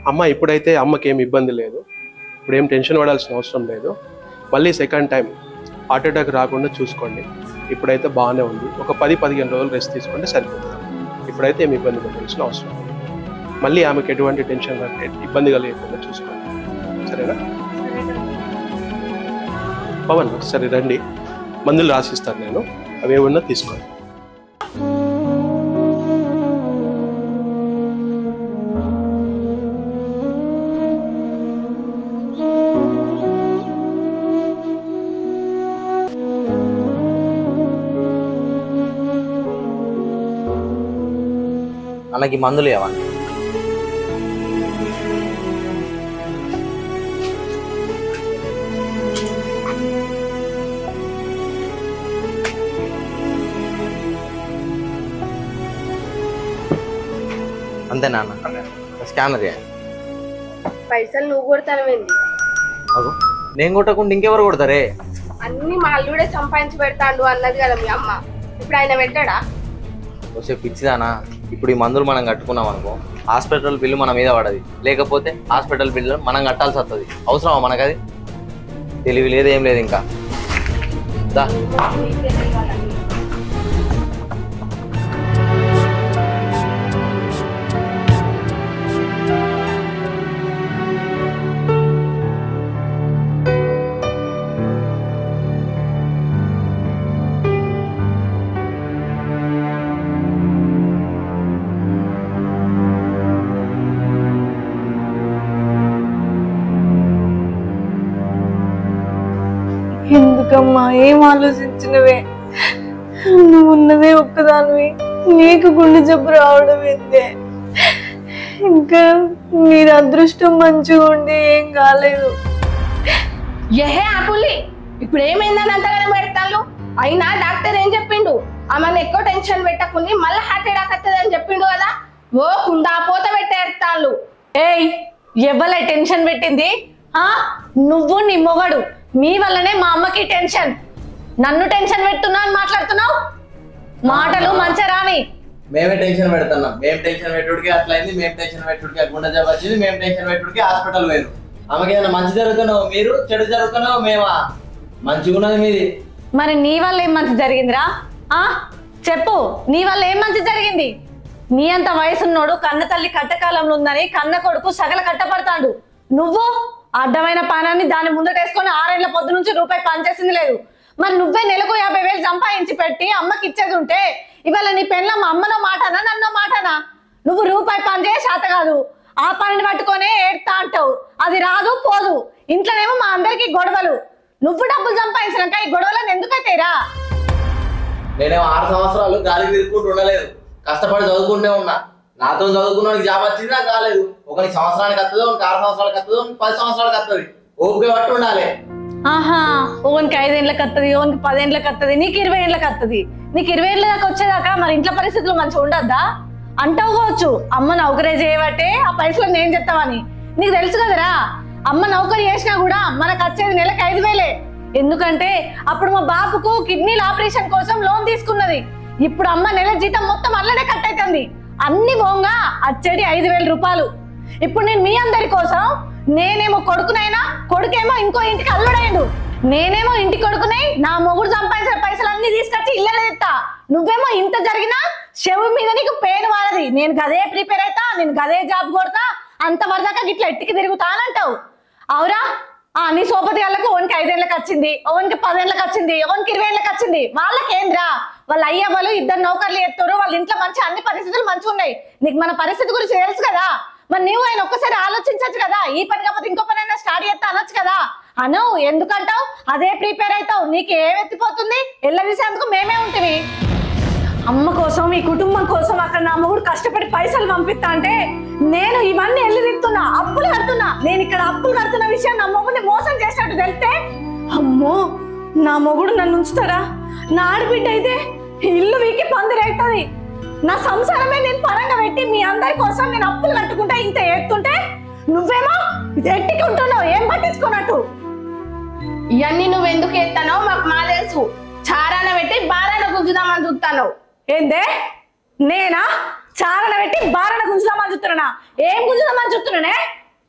అమ్మ ఇప్పుడైతే అమ్మకి ఏం ఇబ్బంది లేదు, ఇప్పుడు ఏం టెన్షన్ పడాల్సిన అవసరం లేదు. మళ్ళీ సెకండ్ టైం హార్ట్ అటాక్ రాకుండా చూసుకోండి. ఇప్పుడైతే బాగానే ఉంది, ఒక 10-15 రోజులు రెస్ట్ తీసుకుంటే సరిపోతుంది. ఇప్పుడైతే ఏమి ఇబ్బంది పెట్టాల్సిన అవసరం లేదు. మళ్ళీ ఆమెకి ఎటువంటి టెన్షన్ ఇబ్బంది కలిగకుండా చూసుకోండి, సరేనా? పవన్ సరే రండి, మందులు రాసిస్తాను నేను, అవి ఏమన్నా తీసుకోండి. అన్నకి మందులు ఇవ్వండి. అంతే నాన్న, స్కానర్ చేయండి. పైసలు నువ్వు కొడతానవేంది? నేను కొట్టకుండా ఇంకెవరు కొడతారే? అన్ని మా అల్లుడే సంపాదించి పెడతాడు అన్నది కదా మీ అమ్మ, ఇప్పుడు ఆయన పెట్టాడా? వస్తే పిచ్చిదానా, ఇప్పుడు ఈ మందులు మనం కట్టుకున్నాం అనుకో, హాస్పిటల్ బిల్లు మన మీద పడది, లేకపోతే హాస్పిటల్ బిల్లు మనం కట్టాల్సి వస్తుంది. అవసరమా మనకు? అది తెలివి లేదు, ఏం లేదు. ఇంకా దా ఎందుకమ్మా ఏం ఆలోచించినవే? నువ్వు ఉన్నదే ఒక్కదానివి, నీకు గుండె జబ్బు రావడం ఏందే? ఇంకా మీరు అదృష్టం మంచిగా ఉండి ఏం కాలేదు. ఏహే ఆపుల్లి, ఇప్పుడు ఏమైందని అంతగానే పెడతాను? అయినా డాక్టర్ ఏం చెప్పిండు? ఆమెను ఎక్కువ టెన్షన్ పెట్టకుండా మళ్ళీ హార్ట్ అటాక్ వస్తుంది అని చెప్పిండు కదా. ఓ కుండా పోత పెట్టేస్తాను. ఏయ్, ఎవ్వలే టెన్షన్ పెట్టింది? నువ్వు నీ మొగడు, మీ వల్లనే మా అమ్మకి టెన్షన్. నన్ను టెన్షన్ పెడుతున్నా అని మాట్లాడుతున్నావు? మాటలు మంచిగా రాని. మేమే టెన్షన్ పెడుతున్నాం. మేము టెన్షన్ పెట్టుడికి అట్లయింది, మేము టెన్షన్ పెట్టుడికి గుండె జబ్బు వచ్చింది, మేము టెన్షన్ పెట్టుడికి హాస్పిటల్ వేరు. ఆమెకి ఏదైనా మంచి జరుగుతున్నావు మీరు, చెడు జరుగుతున్నావు మేమా? మంచిగా ఉన్నది మీది. మరి నీ వల్ల ఏం మంచి జరిగిందిరా? చెప్పు, నీ వల్ల ఏం మంచి జరిగింది? నీ అంత వయసున్నోడు కన్న తల్లి కట్టకాలంలో ఉందని కన్న కొడుకు సగల కట్టపడతాడు. నువ్వు అడ్డమైన పానాన్ని దాని ముందటేసుకొని 6 ఏళ్ల పొద్దు నుంచి రూపాయి పనిచేసింది లేదు. మరి నువ్వే నెలకు 50,000 సంపాదించి పెట్టి అమ్మకి ఇచ్చేది ఉంటే ఇవాళ నీ పెళ్ళం అమ్మనో మాటనా నన్నో మాటనా? నువ్వు రూపాయి పని చేయ శాత కాదు, ఆ పనిని పట్టుకొనే ఏడ్తా అంటావు. అది రాదు పోదు. ఇంట్లోనేమో మా అందరికి గొడవలు. నువ్వు డబ్బులు సంపాదించినాక ఈ గొడవలను ఎందుకైతేరా? నేనేమో 6 సంవత్సరాలు గాలికి తిరుగుకుంటూ ఉండలేదు, కష్టపడి చదువుకుంటూనే ఉన్నా. నాతో చదువుకున్నానికి జాబ్ వచ్చింది, నాకు రాలేదు. ఒకరికి సంవత్సరానికి వస్తుందో, ఒకరికి 6 సంవత్సరాలకు వస్తుందో, 10 సంవత్సరాలకు వస్తుంది. ఓపిక పట్టు ఉండాలి. ఓనికి 5 ఏళ్ళకి వస్తుంది, ఓనికి 10 ఏళ్ళకి వస్తుంది, నీకు 20 ఏళ్ళకి వస్తుంది. నీకు 20 ఏళ్ళ దాకా వచ్చేదాకా మరి ఇంట్లో పరిస్థితులు మంచిగా ఉండద్దా? అంటావు కావచ్చు, అమ్మ నౌకరీ చేయబట్టే ఆ పైసలు నేను చెప్తామని. నీకు తెలుసు కదరా, అమ్మ నౌకరీ చేసినా కూడా మనకు వచ్చేది నెలకు 5,000. ఎందుకంటే అప్పుడు మా బాబుకు కిడ్నీల ఆపరేషన్ కోసం లోన్ తీసుకున్నది. ఇప్పుడు అమ్మ నెల జీతం మొత్తం అల్లనే కట్ అవుతుంది. అన్ని పోంగా వచ్చేది 5,000 రూపాయలు. ఇప్పుడు నేను మీ అందరి కోసం, నేనేమో కొడుకునైనా, కొడుకేమో ఇంకో ఇంటికి అల్లుడైండు. నేనేమో ఇంటి కొడుకునే, నా మొగుడు సంపాదించిన పైసలు అన్ని తీసుకొచ్చి ఇళ్ళలో ఎత్తా. నువ్వేమో ఇంత జరిగినా చెవు మీద నీకు పెయిన్ వాడది. నేను గదే ప్రిపేర్ అవుతా, నేను గదే జాబ్ కొడతా, అంత వరదాకా గిట్లా ఎట్టికి తిరుగుతానంటావు. అవురా? నీ సోపతి వాళ్ళకు ఓనికి 5 ఏళ్ళకి వచ్చింది, ఓనికి 10 ఏళ్ళకి వచ్చింది, ఓనికి 20 ఏళ్ళకి వచ్చింది. వాళ్ళకేంద్రా? వాళ్ళ అయ్య వాళ్ళు 2 నౌకర్లు ఎత్తారు, వాళ్ళ ఇంట్లో మంచి అన్ని పరిస్థితులు మంచిగా ఉన్నాయి. నీకు మన పరిస్థితి గురించి తెలుసు కదా. మరి నువ్వు ఆయన ఒక్కసారి ఆలోచించచ్చు కదా. ఈ పని కాకపోతే ఇంకో పని అయినా స్టార్ట్ చేస్తా అనొచ్చు కదా. అను ఎందుకంటావు? అదే ప్రిపేర్ అవుతావు. నీకు ఏమెత్తిపోతుంది? ఎల్లదీసేందుకు మేమే ఉంటుంది. అమ్మ కోసం, ఈ కుటుంబం కోసం అక్కడ నా మొగుడు కష్టపడి పైసలు పంపిస్తా అంటే నేను ఇవన్నీ ఎల్లిదిస్తున్నా, అప్పులు కడుతున్నా. నేను ఇక్కడ అప్పులు కడుతున్న విషయం నా మొగుడిని మోసం చేసినట్టు తెలిస్తే, అమ్మో నా మొగుడు నన్ను ఉంచుతారా? నా ఆడబిడ్డ అయితే ఇల్లు వీకి పందిరేస్తుంది. నా సంసారమే నేను పరంగా పెట్టి మీ అందరి కోసం నేను అప్పులు కట్టుకుంటా ఇంత ఎత్తుంటే నువ్వేమో ఎట్టికి ఉంటున్నావు, ఏం పట్టించుకున్నట్టు. ఇవన్నీ నువ్వు ఎందుకు ఎత్తానో మాకు మా తెలుసు. చారాన పెట్టి బారాన గుంజుదామని చూస్తాను. ఏందే? నేనా చారణ పెట్టి బారణ గుంజుదామని చూస్తున్నా? ఏం గుంజుదామని చూస్తున్నానే?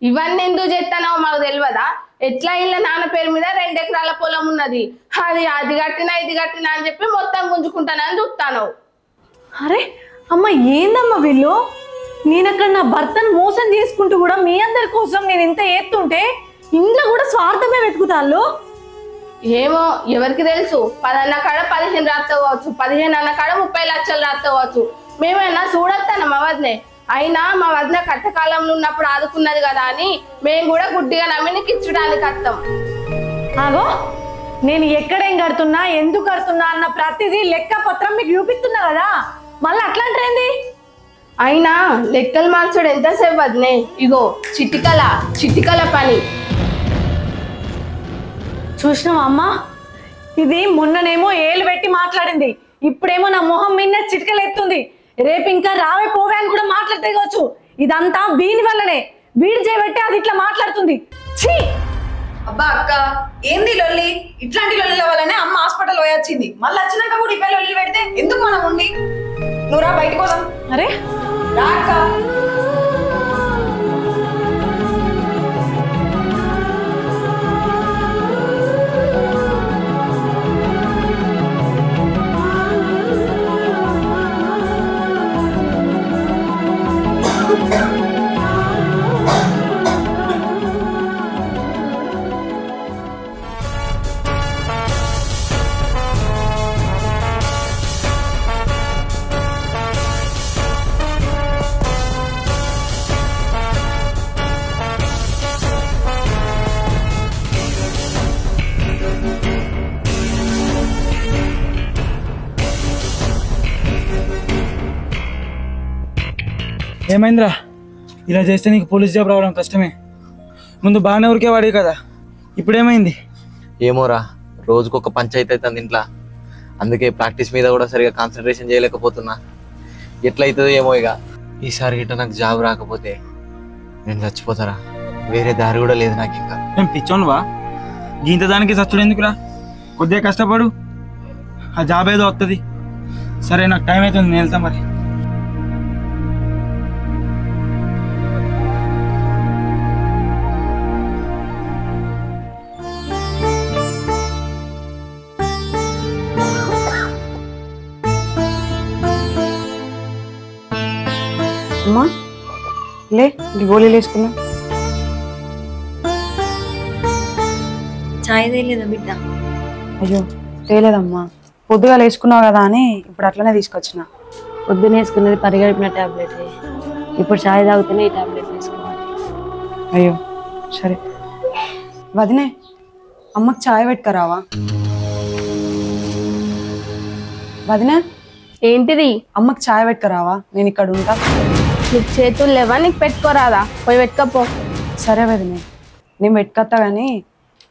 ఇవన్నీ ఎందుకు చేస్తానో మాకు తెలియదా? ఎట్లా ఇళ్ళ నాన్న పేరు మీద 2 ఎకరాల పొలం ఉన్నది, అది కట్టినా ఇది కట్టినా అని చెప్పి మొత్తం గుంజుకుంటానని చూస్తాను. అరే అమ్మ ఏందమ్మా వీళ్ళు, నేనక్కడ నా భర్తను మోసం చేసుకుంటూ కూడా మీ అందరి కోసం నేను ఇంత ఎత్తుంటే ఇంట్లో కూడా స్వార్థమే వెతుకుతాళ్ళు. ఏమో ఎవరికి తెలుసు, 10 అన్న కాడ 15 రాకపోవచ్చు, 15 అన్న కాడ 30 లక్షలు రాకపోవచ్చు. మేమైనా చూడొస్తాను మా వదినే. అయినా మా వదిన కట్టకాలంలో ఉన్నప్పుడు ఆదుకున్నది కదా అని మేము కూడా గుడ్డిగా నమ్మి నీకు ఇచ్చడానికి వస్తాం. ఆగో, నేను ఎక్కడేం కడుతున్నా ఎందుకు కడుతున్నా అన్న ప్రతిదీ లెక్క పత్రం మీకు చూపిస్తున్నా కదా, మళ్ళీ అట్లాంటిది. అయినా లెక్కలు మార్చుడు ఎంతసేపు వదినే, ఇగో చిటికల పని. చూసినావా అమ్మా, ఇది మొన్ననేమో ఏలు పెట్టి మాట్లాడింది, ఇప్పుడేమో నా మొహం మీద చిటికలు ఎత్తుంది. రేపు ఇంకా రావే పోవే అని కూడా మాట్లాడితే కావచ్చు. ఇదంతా వీని వల్లనే, వీడి చేయబట్టి అది ఇట్లా మాట్లాడుతుంది. ఛీ! అబ్బా అక్క, ఏంది లొల్లి? ఇట్లాంటి లొల్లిల వల్లనే అమ్మ హాస్పిటల్ పోయొచ్చింది. మళ్ళీ వచ్చినాక కూడా ఇవే లొల్లి పెడితే ఎందుకు మనం ఉండి? నువ్వు రా బయటకు పోదాం. అరే రా అక్క. ఏమైందిరా? ఇలా చేస్తే నీకు పోలీస్ జాబ్ రావడం కష్టమే. ముందు బాగానే ఊరికే వాడే కదా, ఇప్పుడేమైంది? ఏమోరా, రోజుకొక పంచాయతీ అవుతుంది ఇంట్లో. అందుకే ప్రాక్టీస్ మీద కూడా సరిగా కాన్సన్ట్రేషన్ చేయలేకపోతున్నా. ఎట్లయితుందో ఏమో. ఇక ఈసారి గిట్ట నాకు జాబ్ రాకపోతే నేను చచ్చిపోతారా, వేరే దారి కూడా లేదు నాకు. ఇంకా నేను పిచ్చోనువా? ఇంత దానికి చచ్చుడు ఎందుకురా? కొద్దిగా కష్టపడు, ఆ జాబ్ ఏదో వస్తుంది. సరే, నాకు టైం అవుతుంది, నేను వెళ్తా మరి. అమ్మా లే, గోళీలు వేసుకున్నా. చాయ్ తేలేదా బిడ్డ? అయ్యో తేలేదమ్మా, పొద్దుగా వేసుకున్నావు కదా అని ఇప్పుడు అట్లనే తీసుకొచ్చిన. పొద్దున వేసుకున్నది పరిగెడిపిన టాబ్లెట్, ఇప్పుడు చాయ్ తాగితేనే ఈ టాబ్లెట్ వేసుకోవాలి. అయ్యో సరే. వదినే, అమ్మకి చాయ్ పెట్టుకరావా? వదినే, ఏంటిది? అమ్మకి చాయ్ పెట్టుకరావా? నేను ఇక్కడ ఉంటా. నీకు చేతులు లేవా? నీకు పెట్టుకోరాదా? పోయి పెట్టుకపో. సరే వదినే, నేను పెట్టుకొస్తా. కానీ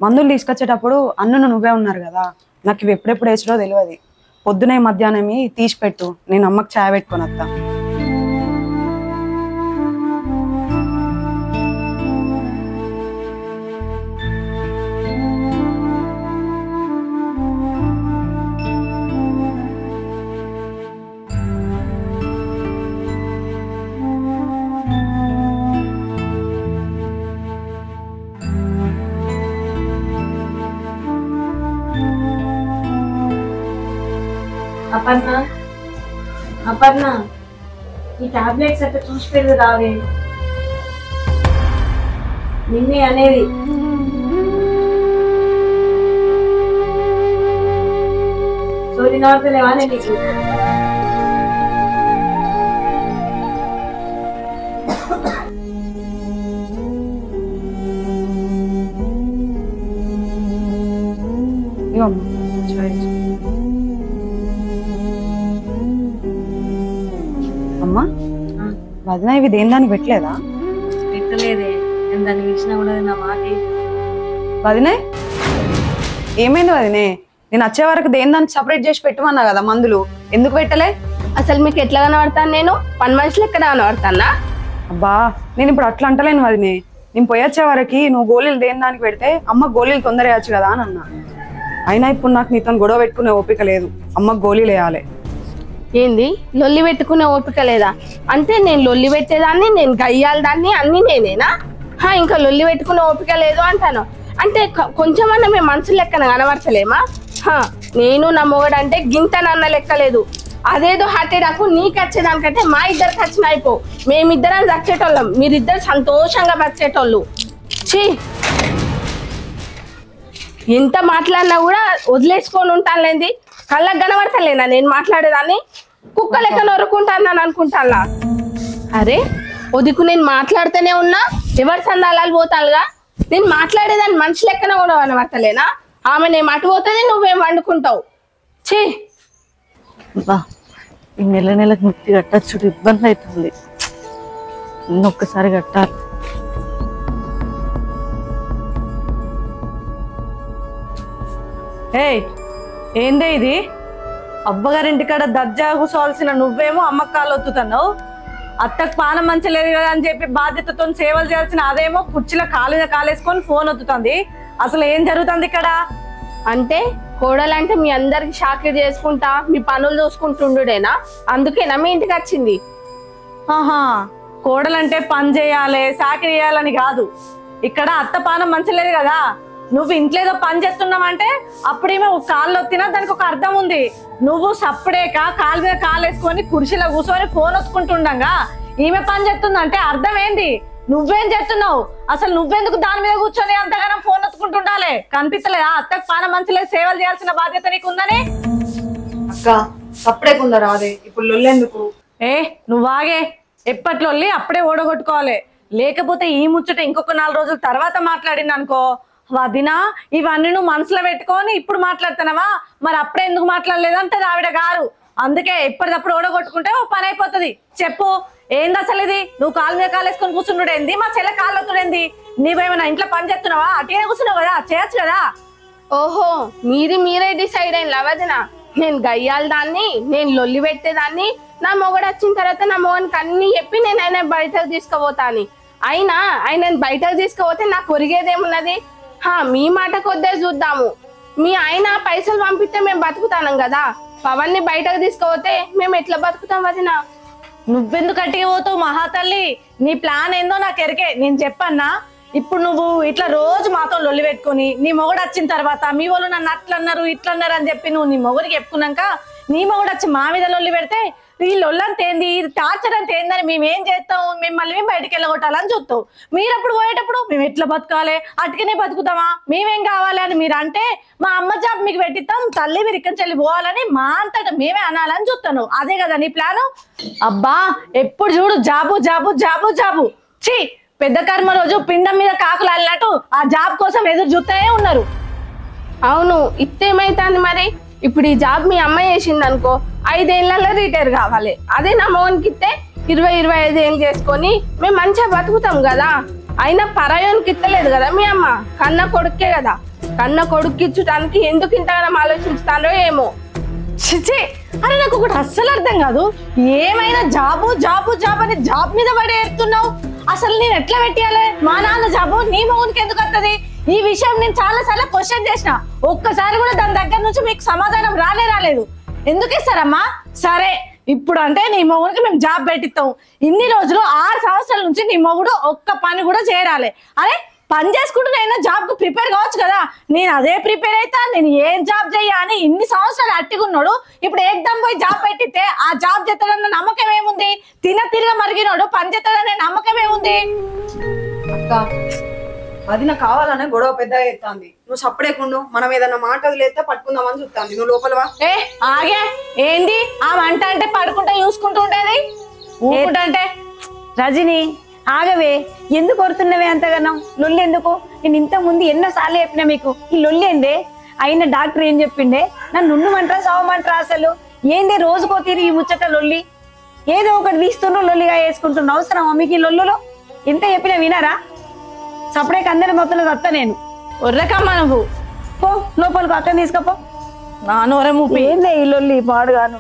మందులు తీసుకొచ్చేటప్పుడు అన్నును నువ్వే ఉన్నారు కదా, నాకు ఇవి ఎప్పుడెప్పుడు వేసాడో తెలియదు. పొద్దునే మధ్యాహ్నం తీసి పెట్టు, నేను అమ్మకి చాయ్ పెట్టుకొని వస్తా. అపర్ణ, ఈ టాబ్లెట్స్ అట్లా చూసి పెడదు రావే, నిన్నే అనేది. సోది నడతలేవా నీకు? అమ్మా వదిన, ఇవి దేని దానికి పెట్టలేదా? పెట్టలేదే, నేను దాన్ని పిలిచినా కూడా నా మాట. వదినే, ఏమైంది వదినే? నేను వచ్చే వరకు దేని దానికి సపరేట్ చేసి పెట్టమన్నా కదా మందులు, ఎందుకు పెట్టలే? అసలు మీకు ఎట్లా కనబడతాను? నేను పని మనుషులు ఎక్కడ కనబడతానా? అబ్బా, నేను ఇప్పుడు అట్లా అంటలేను వదినే. నేను పోయొచ్చే వరకు నువ్వు గోళీలు దేని దానికి పెడితే అమ్మ గోళీలు తొందర వేయచ్చు కదా అని అన్నా. అయినా ఇప్పుడు నాకు నీతో గొడవ పెట్టుకునే ఓపిక లేదు, అమ్మకు గోళీలు వేయాలి. ఏంది లొల్లి పెట్టుకునే ఓపిక లేదా? అంటే నేను లొల్లి పెట్టేదాన్ని, నేను గయ్యాలి దాన్ని, అన్ని నేనేనా? ఇంకా లొల్లి పెట్టుకునే ఓపిక లేదు అంటాను. అంటే కొంచెమన్నా మేము మనుషులు లెక్కన కనబడతలేమా? నేను నా మొగడంటే గింత నన్న లెక్క లేదు. అదేదో హార్ట్ అటాక్ నీకు వచ్చేదానికంటే మా ఇద్దరికి వచ్చిన అయిపో. మేమిద్దరం చచ్చేటోళ్ళం, మీరిద్దరు సంతోషంగా బతికేటోళ్ళు. ఛీ, ఎంత మాట్లాడినా కూడా వదిలేసుకొని ఉంటానులేంది. కళ్ళకు కనబడతలేనా నేను మాట్లాడేదాన్ని? కుక్క లెక్క నొరుకుంటాను అనుకుంటానా? అరే వదికు నేను మాట్లాడుతూనే ఉన్నా, ఎవరి సందాలాలు పోతానుగా. నేను మాట్లాడేదాన్ని మనిషి లెక్కన కూడా కనబడతలేనా? ఆమె నేను అటు పోతుంది, నువ్వేం వండుకుంటావు. ఛీ, ఈ నెల నెలకు ముక్తి కట్టచ్చుడు ఇబ్బంది అవుతుంది. ఒక్కసారి కట్టాలి. ఏయ్ ఏందే ఇది? అవ్వగారింటికాడ దర్జా కూర్చోవాల్సిన నువ్వేమో అమ్మకు కాలు ఒత్తుతున్నావు. అత్తకు పానం మంచి లేదు కదా అని చెప్పి బాధ్యతతో సేవలు చేయాల్సిన అదేమో కుర్చీలో కాలేసుకొని ఫోన్ ఒత్తుతుంది. అసలు ఏం జరుగుతుంది ఇక్కడ? అంటే కోడలంటే మీ అందరికి షాకిట్ చేసుకుంటా మీ పనులు చూసుకుంటుండేనా? అందుకేనా మీ ఇంటికి వచ్చింది? ఆహా, కోడలంటే పని చేయాలి సాకిరి చేయాలని కాదు. ఇక్కడ అత్త పానం మంచలేదు కదా, నువ్వు ఇంట్లో ఏదో పని చేస్తున్నావంటే అప్పుడేమో కాళ్ళు ఒత్తినా దానికి ఒక అర్థం ఉంది. నువ్వు సప్పుడేక కాలు మీద కాలు వేసుకొని కుర్చీలో కూర్చొని ఫోన్ ఒత్తుకుంటుండగా ఈమె పని చేస్తుందంటే అర్థం ఏంది? నువ్వేం చేస్తున్నావు? అసలు నువ్వెందుకు దాని మీద కూర్చొని అంతగానం ఫోన్ ఒత్తుకుంటుండాలి? కనిపించలేదా అత్తకు పానం మంచలేదు సేవలు చేయాల్సిన బాధ్యత నీకుందని? అక్క సప్పుడేకుండా రాదే, ఇప్పుడు లొల్లెందుకు? నువ్వు ఆగే, ఎప్పట్లో అప్పుడే ఓడగొట్టుకోవాలి. లేకపోతే ఈ ముచ్చట ఇంకొక 4 రోజుల తర్వాత మాట్లాడింది అనుకో, వదినా ఇవన్నీ నువ్వు మనసులో పెట్టుకొని ఇప్పుడు మాట్లాడుతున్నావా, మరి అప్పుడే ఎందుకు మాట్లాడలేదు అంటే ఆవిడ గారు. అందుకే ఎప్పటికప్పుడు ఓడగొట్టుకుంటే ఓ పని అయిపోతుంది. చెప్పు ఏంది అసలు ఇది? నువ్వు కాలు మీద కాలు వేసుకొని కూర్చుంటుడేంది? మా చెల్లె కాళ్ళు వస్తుడేంది? నీవేమైనా ఇంట్లో పని చేస్తున్నావా? అటే కూర్చున్నావు కదా, చేయొచ్చు కదా. ఓహో, మీరే డిసైడ్ అయిన వదినా. నేను గయ్యాలి దాన్ని, నేను లొల్లి పెట్టేదాన్ని. నా మొగడు వచ్చిన తర్వాత నా మొగనికి అన్ని చెప్పి నేను ఆయన బయటకు తీసుకుపోతాను. అయినా ఆయన బయటకు తీసుకుపోతే నాకు ఒరిగేదేమున్నది? మీ మాట కొద్దే చూద్దాము. మీ ఆయన పైసలు పంపిస్తే మేము బతుకుతాం కదా, పవన్ని బయటకు తీసుకుపోతే మేము ఎట్లా బతుకుతాం వదినా? నువ్వెందుకు అట్టికి పోతావు మహాతల్లి? నీ ప్లాన్ ఏందో నాకు ఎరికే, నేను చెప్పన్నా. ఇప్పుడు నువ్వు ఇట్లా రోజు మాతో లొల్లి పెట్టుకుని నీ మొగుడు వచ్చిన తర్వాత మీ వాళ్ళు నన్ను అట్లన్నారు ఇట్లన్నారు అని చెప్పి నువ్వు నీ మొగుడికి చెప్పుకున్నాక నీ మొగుడు వచ్చి మా మీద లొల్లి పెడితే ఈ లొల్లంత ఏంది, ఇది టార్చర్ అంత ఏందని మేమేం చేస్తాం? మిమ్మల్ని బయటకు వెళ్ళగొట్టాలని చూస్తావు. మీరు అప్పుడు పోయేటప్పుడు మేము ఎట్లా బతకాలి, అటుకనే బతుకుతామా, మేమేం కావాలి అని మీరు అంటే మా అమ్మ జాబ్ మీకు పెట్టిస్తాం, తల్లి మీరు ఇక్కడి నుంచి పోవాలని మా అంతటా మేమే అనాలని చూస్తాను. అదే కదా నీ ప్లాను? అబ్బా ఎప్పుడు చూడు జాబు జాబు జాబు జాబు. ఛీ, పెద్ద కర్మ రోజు పిండం మీద కాకులు అల్లినట్టు ఆ జాబ్ కోసం ఎదురు చూస్తూనే ఉన్నారు. అవును, ఇత్తేమైతుంది మరి? ఇప్పుడు ఈ జాబ్ మీ అమ్మ చేసింది అనుకో, 5 ఏళ్లలో రిటైర్ కావాలి. అదే నా మోహన్కి ఇస్తే 20-25 ఏళ్ళు చేసుకొని మేము మంచిగా బతుకుతాం కదా. అయినా పరాయోనికి ఇస్తలేదు కదా మీ అమ్మ, కన్న కొడుకే కదా. కన్న కొడుకు ఇచ్చడానికి ఎందుకు ఇంతగానో ఆలోచిస్తారో ఏమో. చిచి, అరే నాకు ఒకటి అస్సలు అర్థం కాదు. ఏమైనా జాబు జాబు జాబ్ అని జాబ్ మీద పడేస్తున్నావు. అసలు నేను ఎట్లా పెట్టాలి? మా నాన్న జాబు నీ మోహన్కి ఎందుకు వస్తుంది? ఈ విషయం నేను చాలా సార్లు క్వశ్చన్ చేసిన, ఒక్కసారి కూడా దాని దగ్గర నుంచి మీకు సమాధానం రాలేదు. ఎందుకు ఇస్తారమ్మా? సరే ఇప్పుడు అంటే నీ మొగుడికి మేము జాబ్ పెట్టిస్తాం. ఇన్ని రోజులు 6 సంవత్సరాల నుంచి నీ మొగుడు ఒక్క పని కూడా చేరాలి. అరే పని చేసుకుంటూ నేను జాబ్ కు ప్రిపేర్ కావచ్చు కదా, నేను అదే ప్రిపేర్ అవుతా, నేను ఏం జాబ్ చెయ్యా అని ఇన్ని సంవత్సరాలు అట్టిగున్నాడు. ఇప్పుడు ఏకదం పోయి జాబ్ పెట్టితే ఆ జాబ్ చేస్తాడన్న నమ్మకం ఏముంది? తిరిగా మరిగినోడు పని చేస్తాడనే నమ్మకం ఏముంది? అక్క వదిన కావాలనే గొడవ పెద్దగా ఎత్తాంది. నువ్వు సప్పుడేకుండు, మనం ఏదన్నా మాట వదిలేస్తే పట్టుకుందామని చూస్తాంది. నువ్వు లోపలవా? ఆగే ఏంది ఆ వంట అంటే పడుకుంటా చూసుకుంటూ ఉండేది ఊరుకుంటే? రజని ఆగవే, ఎందుకు కొడుతున్నవే అంతగానం? లొల్లి ఎందుకు? నేను ఇంత ముందు ఎన్నోసార్లు చెప్పినా మీకు ఈ లొల్లి ఏందే? అయిన డాక్టర్ ఏం చెప్పిండే? నన్ను నుండమంటారా సావమంటారా? అసలు ఏందే రోజుకో తీరి ఈ ముచ్చట లొల్లి? ఏదో ఒకటి వీస్తున్నా లొల్లిగా వేసుకుంటున్నా. అవసరమా మీకు ఈ లొల్లులో? ఎంత చెప్పినా వినారా? సపరేట్ అందరి మొత్తంలో వస్తా నేను. ఒర్రకమ్మా నువ్వు, పో లోపలికి అక్కని తీసుకపో. నా నోరము ఏందే ఈ లొల్లి పాడుగాను?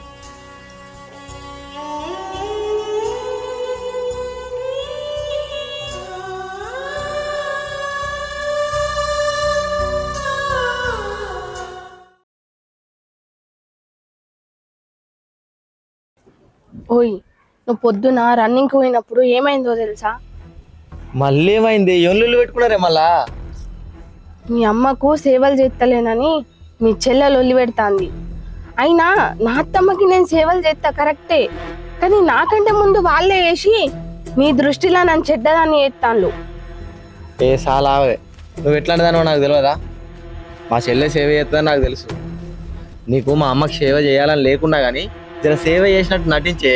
ఓయ్, నువ్వు పొద్దున రన్నింగ్కి పోయినప్పుడు ఏమైందో తెలుసా? మళ్ళీ ఏమైంది? ఏళ్ళు పెట్టుకున్నారే మళ్ళా? మీ అమ్మకు సేవలు చేస్తలేనని మీ చెల్లెలు ఒల్లి పెడతాంది. అయినా నా అత్తమ్మకి నేను సేవలు చేస్తా కరెక్టే, కానీ నాకంటే ముందు వాళ్ళే వేసి మీ దృష్టిలో నన్ను చెడ్డదాన్ని చేస్తాను. ఏ సాలావే, నువ్వు ఎట్లాంటిదానో నాకు తెలియదా? మా చెల్లె సేవ చేస్తుందని నాకు తెలుసు. నీకు మా అమ్మకి సేవ చేయాలని లేకుండా కానీ జర సేవ చేసినట్టు నటించే.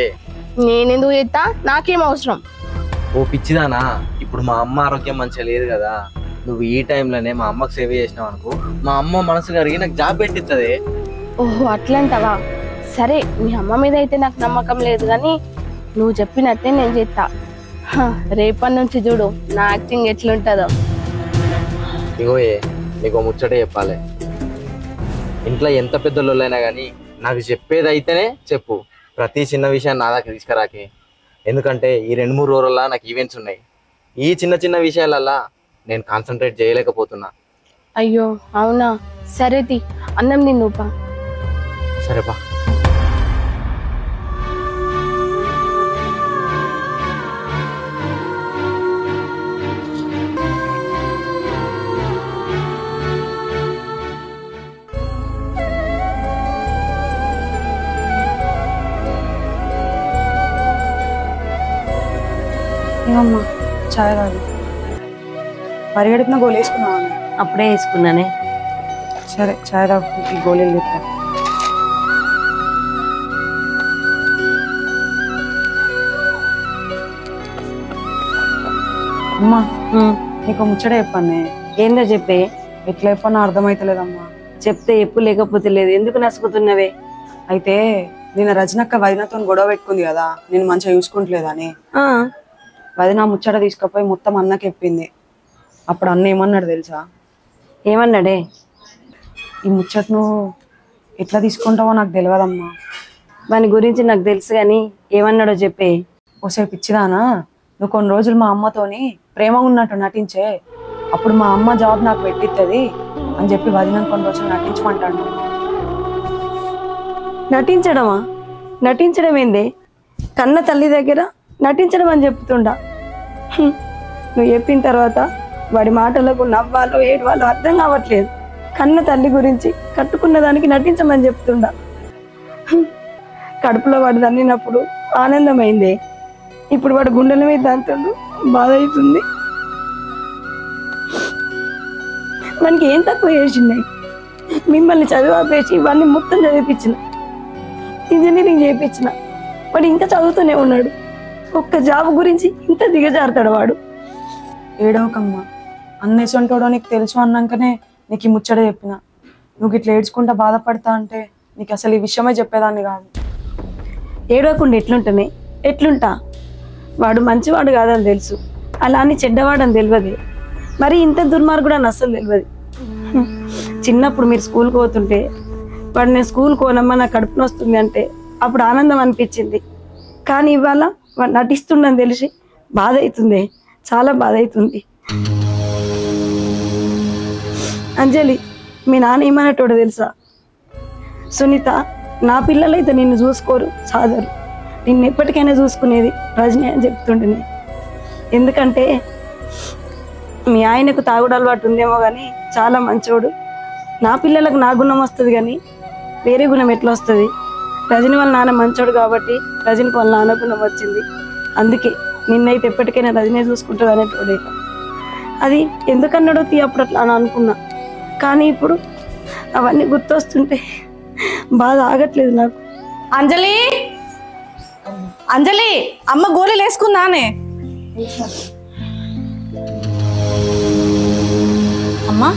నేనెందుకు చేస్తా? నాకేం అవసరం? ఓ పిచ్చిదానా, ఇప్పుడు మా అమ్మ ఆరోగ్యం మంచిగా లేదు కదా, నువ్వు ఈ టైంలోనే మా అమ్మకి సేవ చేసినావు అనుకో, మా అమ్మ మనసు కరిగి నాకు జాబ్ పెట్టిస్తుంది. ఓహో అట్లంటావా? సరే, మీ అమ్మ మీద అయితే నాకు నమ్మకం లేదు, కానీ నువ్వు చెప్పినట్టే నేను చేస్తా. రేపటి నుంచి చూడు నా యాక్టింగ్ ఎట్లుంటుందో. ఇగోయే, నీకు ముచ్చట చెప్పాలి. ఇంట్లో ఎంత పెద్ద లొల్లైనా కానీ నాకు చెప్పేది అయితేనే చెప్పు. ప్రతి చిన్న విషయాన్ని నా దగ్గర తీసుకురాకే. ఎందుకంటే ఈ 2-3 రోజుల్లో నాకు ఈవెంట్స్ ఉన్నాయి. ఈ చిన్న చిన్న విషయాలల్లా నేను కాన్సన్ట్రేట్ చేయలేకపోతున్నా. అయ్యో అవునా? సరేది, అన్నం తిన్నుపా. సరేపా. ఏమమ్మా చాయ్ తాగు. పరిగెడుతున్న గోలు వేసుకున్నావా? అప్పుడే వేసుకున్నానే. సరే చాయ్ తాగు, ఈ గోళీలు చెప్తా. అమ్మా నీకు ముచ్చట చెప్పానే. ఏందో చెప్పే. ఎట్లా చెప్పన్నా అర్థమైతలేదమ్మా. చెప్తే ఎప్పు లేకపోతే లేదు. ఎందుకు నసుకుతున్నవే? అయితే నేను రజనక్క వదినతో గొడవ పెట్టుకుంది కదా, నేను మంచిగా చూసుకుంటలేదని. వదిన ముచ్చట తీసుకుపోయి మొత్తం అన్నకి చెప్పింది. అప్పుడు అన్న ఏమన్నాడు తెలుసా? ఏమన్నాడే? ఈ ముచ్చట నువ్వు ఎట్లా తీసుకుంటావో నాకు తెలియదమ్మా. వాని గురించి నాకు తెలుసు కానీ ఏమన్నాడో చెప్పే. ఓసే పిచ్చిదానా, నువ్వు కొన్ని రోజులు మా అమ్మతోని ప్రేమ ఉన్నట్టు నటించే, అప్పుడు మా అమ్మ జాబ్ నాకు పెట్టిస్తుంది అని చెప్పి వదిన కొన్ని రోజులు నటించమంటాడు. నటించడమా? నటించడం ఏందే? కన్న తల్లి దగ్గర నటించడం అని చెప్తుండా. నువ్వు చెప్పిన తర్వాత వాడి మాటలకు నవ్వాలో ఏడవాలో అర్థం కావట్లేదు. కన్న తల్లి గురించి కట్టుకున్న దానికి నటించమని చెప్తుండా. కడుపులో వాడు తన్నినప్పుడు ఆనందమైందే, ఇప్పుడు వాడు గుండెల మీద దంతుండు బాధ అవుతుంది. మనకి ఏం తక్కువ చేసిండే? మిమ్మల్ని చదివాపేసి ఇవన్నీ మొత్తం చదివిపించిన, ఇంజనీరింగ్ చేయించిన, వాడు ఇంకా చదువుతూనే ఉన్నాడు. ఒక్క జాబ్ గురించి ఇంత దిగజారుతాడు వాడు. ఏడవకమ్మా, అన్నేసంటోడో నీకు తెలుసు అన్నాకనే నీకు ఈ ముచ్చట చెప్పిన. నువ్వు ఇట్లా ఏడ్చుకుంటా బాధపడతా అంటే నీకు అసలు ఈ విషయమే చెప్పేదాన్ని కాదు. ఏడవకుండా ఎట్లుంటా? వాడు మంచివాడు కాదని తెలుసు, అలా అని చెడ్డవాడని తెలియదు. మరి ఇంత దుర్మార్గుడు అని అసలు తెలియదు. చిన్నప్పుడు మీరు స్కూల్కి పోతుంటే వాడు నేను స్కూల్ కోనమ్మా నాకు కడుపున వస్తుంది అంటే అప్పుడు ఆనందం అనిపించింది. కానీ ఇవాళ వాడు నటిస్తుండని తెలిసి బాధ అవుతుంది, చాలా బాధ అవుతుంది. అంజలి, మీ నాన్న ఏమనేటోడు తెలుసా? సునీత, నా పిల్లలైతే నిన్ను చూసుకోరు, సాదరు, నిన్ను ఎప్పటికైనా చూసుకునేది రజని అని చెప్తుండే. ఎందుకంటే మీ ఆయనకు తాగుడు అలవాటు ఉందేమో కానీ చాలా మంచోడు. నా పిల్లలకు నా గుణం వస్తుంది కానీ వేరే గుణం ఎట్లా వస్తుంది? రజని వాళ్ళ నాన్న మంచోడు కాబట్టి రజనికి వాళ్ళ నాన్న గుణం వచ్చింది. అందుకే నిన్నైతే ఎప్పటికైనా రజనే చూసుకుంటుంది అనేటోడే. అది ఎందుకన్నాడో అప్పుడు అట్లా అని అనుకున్నా, కానీ ఇప్పుడు అవన్నీ గుర్తొస్తుంటే బాధ ఆగట్లేదు నాకు. అంజలి, అంజలి, అమ్మ గోళీలు వేసుకుందానే? అమ్మా,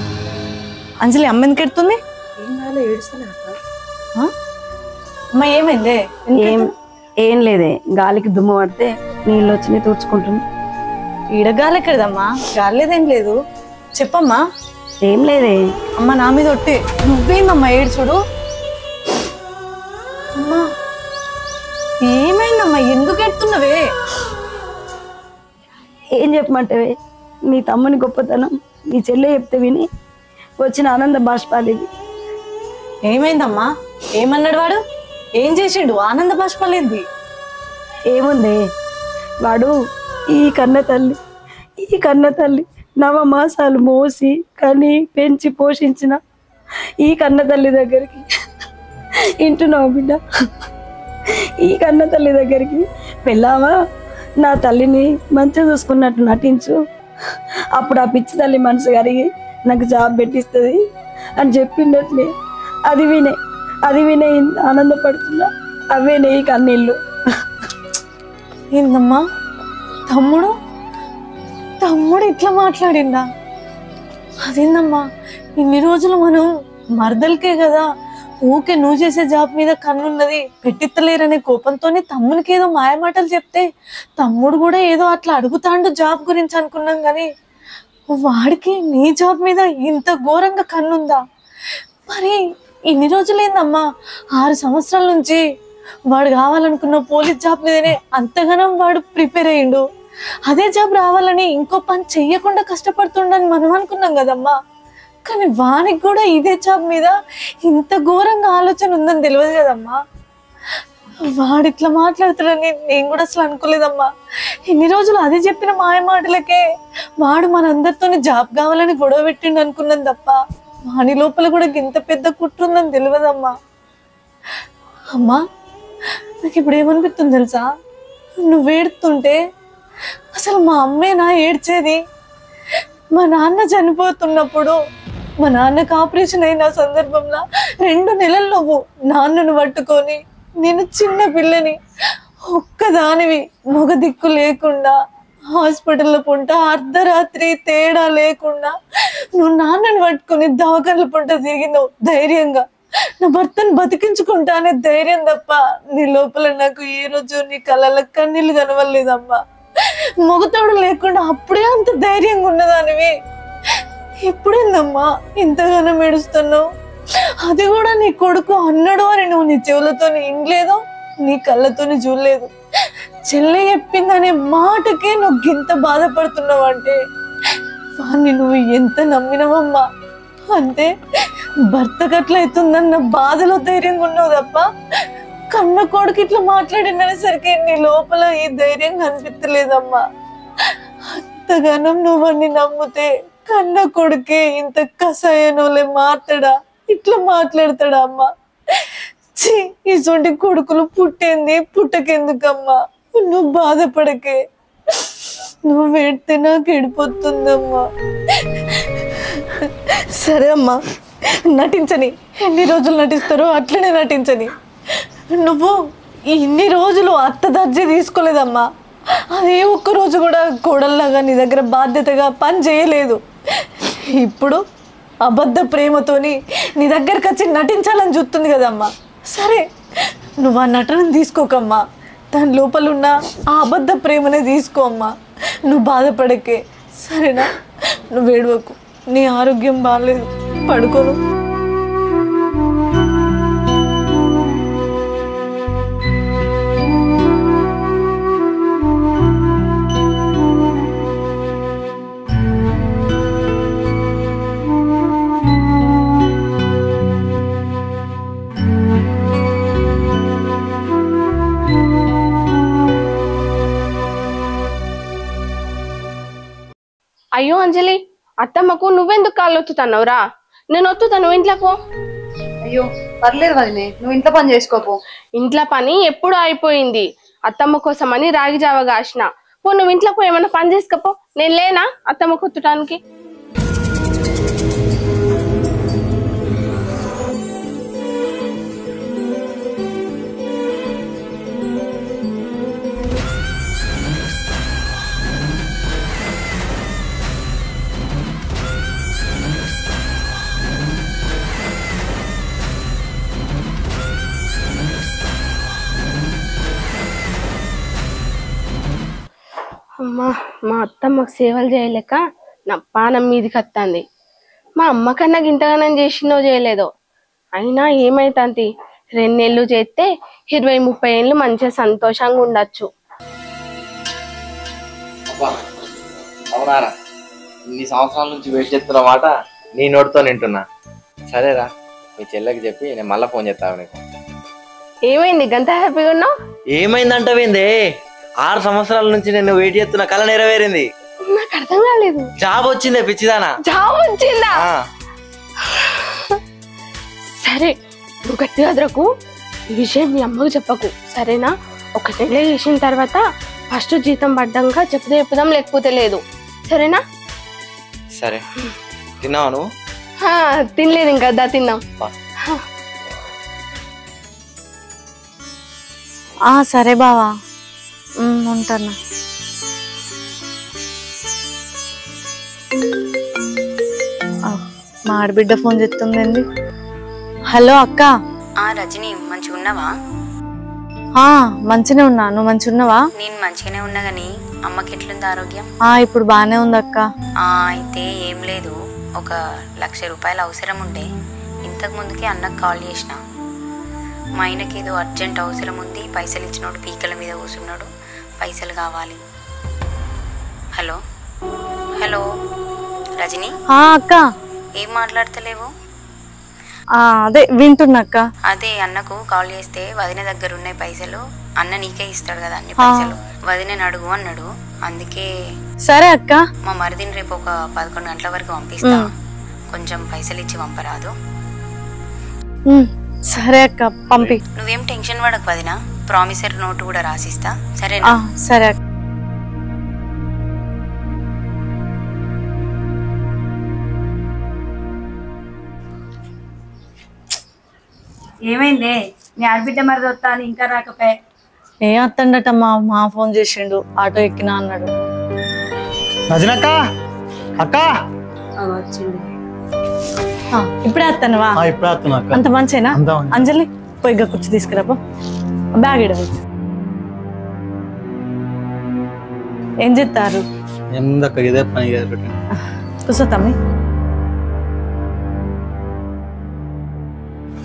అంజలి అమ్మ ఎందుకు ఎడుతుంది? అమ్మ ఏమైందే? ఏం లేదే, గాలికి దుమ్ము పడితే నీళ్ళు వచ్చి తుడుచుకుంటుంది. ఈడ గాలి ఎక్కడదమ్మా? గాలి లేదేం లేదు, చెప్పమ్మా. ఏం లేదే అమ్మ, నా మీద ఒట్టి. నువ్వేందమ్మా ఏడ్చుడు? అమ్మా ఏమైందమ్మా, ఎందుకు ఎడుతున్నవే? ఏం చెప్పమంటావే? నీ తమ్ముని గొప్పతనం నీ చెల్లె చెప్తే విని వచ్చిన ఆనంద బాష్పాలు ఇవి. ఏమైందమ్మా? ఏమన్నాడు వాడు? ఏం చేసిండు? ఆనంద బాష్పాలేంది? ఏముందే, వాడు ఈ కన్న తల్లి 9 మాసాలు మోసి కని పెంచి పోషించిన ఈ కన్న తల్లి దగ్గరికి వింటున్నావు బిడ్డ? ఈ కన్న తల్లి దగ్గరికి వెళ్ళావా, నా తల్లిని మంచిగా చూసుకున్నట్టు నటించు, అప్పుడు ఆ పిచ్చి తల్లి మనసు కరిగి నాకు జాబ్ పెట్టిస్తుంది అని చెప్పిండట్లే. అది వినే ఆనందపడుతున్నా, అవే నీ కన్నీళ్ళు. ఏందమ్మా తమ్ముడు ఇట్లా మాట్లాడిందా? అదేందమ్మా, ఇన్ని రోజులు మనం మరదలకే కదా ఊకే నువ్వు చేసే జాబ్ మీద కన్నున్నది, పెట్టిత్తలేరనే కోపంతోనే తమ్మునికి ఏదో మాయమాటలు చెప్తే తమ్ముడు కూడా ఏదో అట్లా అడుగుతాండు జాబ్ గురించి అనుకున్నాం కానీ వాడికి నీ జాబ్ మీద ఇంత ఘోరంగా కన్నుందా? మరి ఇన్ని రోజులేందమ్మా, 6 సంవత్సరాల నుంచి వాడు కావాలనుకున్న పోలీస్ జాబ్ మీదనే అంతగానం వాడు ప్రిపేర్ అయ్యిండు. అదే జాబ్ రావాలని ఇంకో పని చెయ్యకుండా కష్టపడుతుండని మనం అనుకున్నాం కదమ్మా. కానీ వానికి కూడా ఇదే జాబ్ మీద ఇంత ఘోరంగా ఆలోచన ఉందని తెలియదు కదమ్మా. వాడు ఇట్లా మాట్లాడుతాడని నేను కూడా అసలు అనుకోలేదమ్మా. ఇన్ని రోజులు అది చెప్పిన మాయ మాటలకే వాడు మనందరితోనే జాబ్ కావాలని గొడవ పెట్టిండు అనుకున్నాను తప్ప వాని లోపల కూడా ఇంత పెద్ద కుట్ర ఉందని తెలియదమ్మా. అమ్మా నాకు ఇప్పుడు ఏమనిపిస్తుంది తెలుసా, నువ్వు ఏడుతుంటే అసలు మా అమ్మేనా ఏడ్చేది? మా నాన్న చనిపోతున్నప్పుడు, మా నాన్నకు ఆపరేషన్ అయిన సందర్భంలో 2 నెలలు నువ్వు నాన్నను పట్టుకొని, నేను చిన్న పిల్లని ఒక్కదానివి మగ దిక్కు లేకుండా హాస్పిటల్లో పుంట అర్ధరాత్రి తేడా లేకుండా నువ్వు నాన్నని పట్టుకొని దవాఖానల పుంట తిరిగినావు ధైర్యంగా. నా భర్తను బతికించుకుంటా అనే ధైర్యం తప్ప నీ లోపల నాకు ఏ రోజు నీ కళ్ళ కన్నీళ్ళు కనవలేదమ్మా. మొగతోడు లేకుండా అప్పుడే అంత ధైర్యంగా ఉన్నదానివి, ఇప్పుడేందమ్మా ఇంతగానో ఏడుస్తున్నావు? అది కూడా నీ కొడుకు అన్నాడు అని నువ్వు నీ చెవులతో వినలేదు, నీ కళ్ళతోని చూడలేదు. చెల్లె చెప్పిందనే మాటకే నువ్వు ఇంత బాధపడుతున్నావు అంటే వాడిని నువ్వు ఎంత నమ్మినవమ్మా. అంటే భర్తకు అట్లా అవుతుందన్న బాధలో ధైర్యంగా ఉన్నావు తప్ప కన్న కొడుకు ఇట్లా మాట్లాడినసరికి నీ లోపల ఈ ధైర్యం కనిపించలేదమ్మా. అంతగానం నువ్వు అన్ని నమ్మితే కన్న కొడుకే ఇంత కషాయనోలే ఇట్లా మాట్లాడతాడా అమ్మా? ఇటువంటి కొడుకులు పుట్టేంది పుట్టకెందుకమ్మా? నువ్వు బాధపడకే, నువ్వు పెడితే నాకు ఎడిపోతుందమ్మా. సరే అమ్మా, నటించని, ఎన్ని రోజులు నటిస్తారో అట్లనే నటించని. నువ్వు ఇన్ని రోజులు అత్త దర్జీ తీసుకోలేదమ్మా, అదే ఒక్కరోజు కూడా కోడల్లాగా నీ దగ్గర బాధ్యతగా పని చేయలేదు. ఇప్పుడు అబద్ధ ప్రేమతోని నీ దగ్గరకు వచ్చి నటించాలని చూస్తుంది కదమ్మా. సరే నువ్వు ఆ నటనను తీసుకోకమ్మా, దాని లోపల ఉన్న ఆ అబద్ధ ప్రేమనే తీసుకో అమ్మా. నువ్వు బాధపడకే, సరేనా? నువ్వు ఏడవకు, నీ ఆరోగ్యం బాగాలేదు, పడుకోను. అయ్యో అంజలి, అత్తమ్మకు నువ్వెందుకు కాళ్ళు ఒత్తుతున్నావురా? నేను ఒత్తుతాను, ఇంట్లో పో. అయ్యో పర్లేదు వదినే, నువ్వు ఇంట్లో పని చేసుకోపో. ఇంట్లో పని ఎప్పుడు అయిపోయింది, అత్తమ్మ కోసం అని రాగి జావ కాసిన. పో, నువ్వు ఇంట్లో పో, ఏమన్నా పని చేసుకోపో. నేను లేనా అత్తమ్మ కొత్తటానికి? అమ్మా, మా అత్తమ్మకు సేవలు చేయలేక నా పానం మీదికి వస్తుంది. మా అమ్మ కన్నా ఇంతగానం చేసినో చేయలేదో, అయినా ఏమైతుంది, 2 నెలలు చేస్తే 20-30 ఏళ్ళు మంచిగా సంతోషంగా ఉండొచ్చు. అవునారా, ఇన్ని సంవత్సరాల నుంచి వెయిట్ చేస్తున్న మాట నీ నోటితో వింటున్నా. సరేరా, మీ చెల్లెకి చెప్పి నేను మళ్ళీ ఫోన్ చేస్తాను నీకు. ఏమైంది గంత హ్యాపీగా ఉన్నావు? ఏమైందంటవేందే, 6 సంవత్సరాల నుంచి నేను వెయిట్ చేస్తున్న కళ నెరవేరింది. నాకు అర్థం కాలేదు. జాబ్ వచ్చిందే పిచ్చిదానా. జాబ్ వచ్చిందా? సరే నువ్వు గట్టిగా అదరకు ఈ విషయం మీ అమ్మకు చెప్పకు సరేనా? ఒక నెల చేసిన తర్వాత ఫస్ట్ జీతం పడ్డాక చెప్పుదాం లేకపోతే లేదు సరేనా? సరే తిన్నావా నువ్వు? తినలేదు ఇంకా దా తిన్నాం. సరే బావా ఉంటాను. మా ఆడబిడ్డ ఫోన్ చేస్తుంది. హలో అక్క. రజని మంచిగా ఉన్నావా? మంచిగానే ఉన్నా. నువ్వు మంచిగా ఉన్నావా? నేను మంచిగానే ఉన్నా గానీ అమ్మకి ఎట్లుంది ఆరోగ్యం? ఇప్పుడు బానే ఉంది అక్క. అయితే ఏం లేదు, ఒక 1,00,000 రూపాయలు అవసరం ఉండే. ఇంతకు ముందుకే అన్నకు కాల్ చేసిన. మా ఆయనకి ఏదో అర్జెంట్ అవసరం ఉంది, పైసలు ఇచ్చినోడు పీకల మీద కూర్చున్నాడు, పైసలు కావాలి. Hello hello Rajani. అక్క ఏం మాట్లాడతలేవు? అదే వింటున్నాక్క. అదే అన్నకు కాల్ చేస్తే వదిన దగ్గర ఉన్నాయి పైసలు, అన్న నీకే ఇస్తాడు కదా అన్ని పైసలు, వదినని అడుగు అన్నాడు. అందుకే సరే అక్క. మా మరిదిని రేపు ఒక 11 గంటల వరకు పంపిస్తా, కొంచెం పైసలు ఇచ్చి పంపరాదు? సరే అక్క పంపి. నువ్వేం టెన్షన్ పడకు వదిన, ప్రామిసరీ నోట్ కూడా రాసిస్తా సరేనా? సరే అక్క. ఏమైంది? నీ ఆడబిడ్డ మరి వస్తా అని ఇంకా రాకపోయా? వస్తాడట, మా ఫోన్ చేసిండు, ఆటో ఎక్కినా అన్నాడు. రజనక్క అక్క వచ్చింది. ఇప్పుడే వస్తానువా? ఇప్పుడే వస్తున్నా. అంత మంచేనా? అంజలి పోయి కూర్చు తీసుకురాపో, బ్యాగ్ ఇడ. ఏం చెప్తారు? కూర్చో తమ్మి.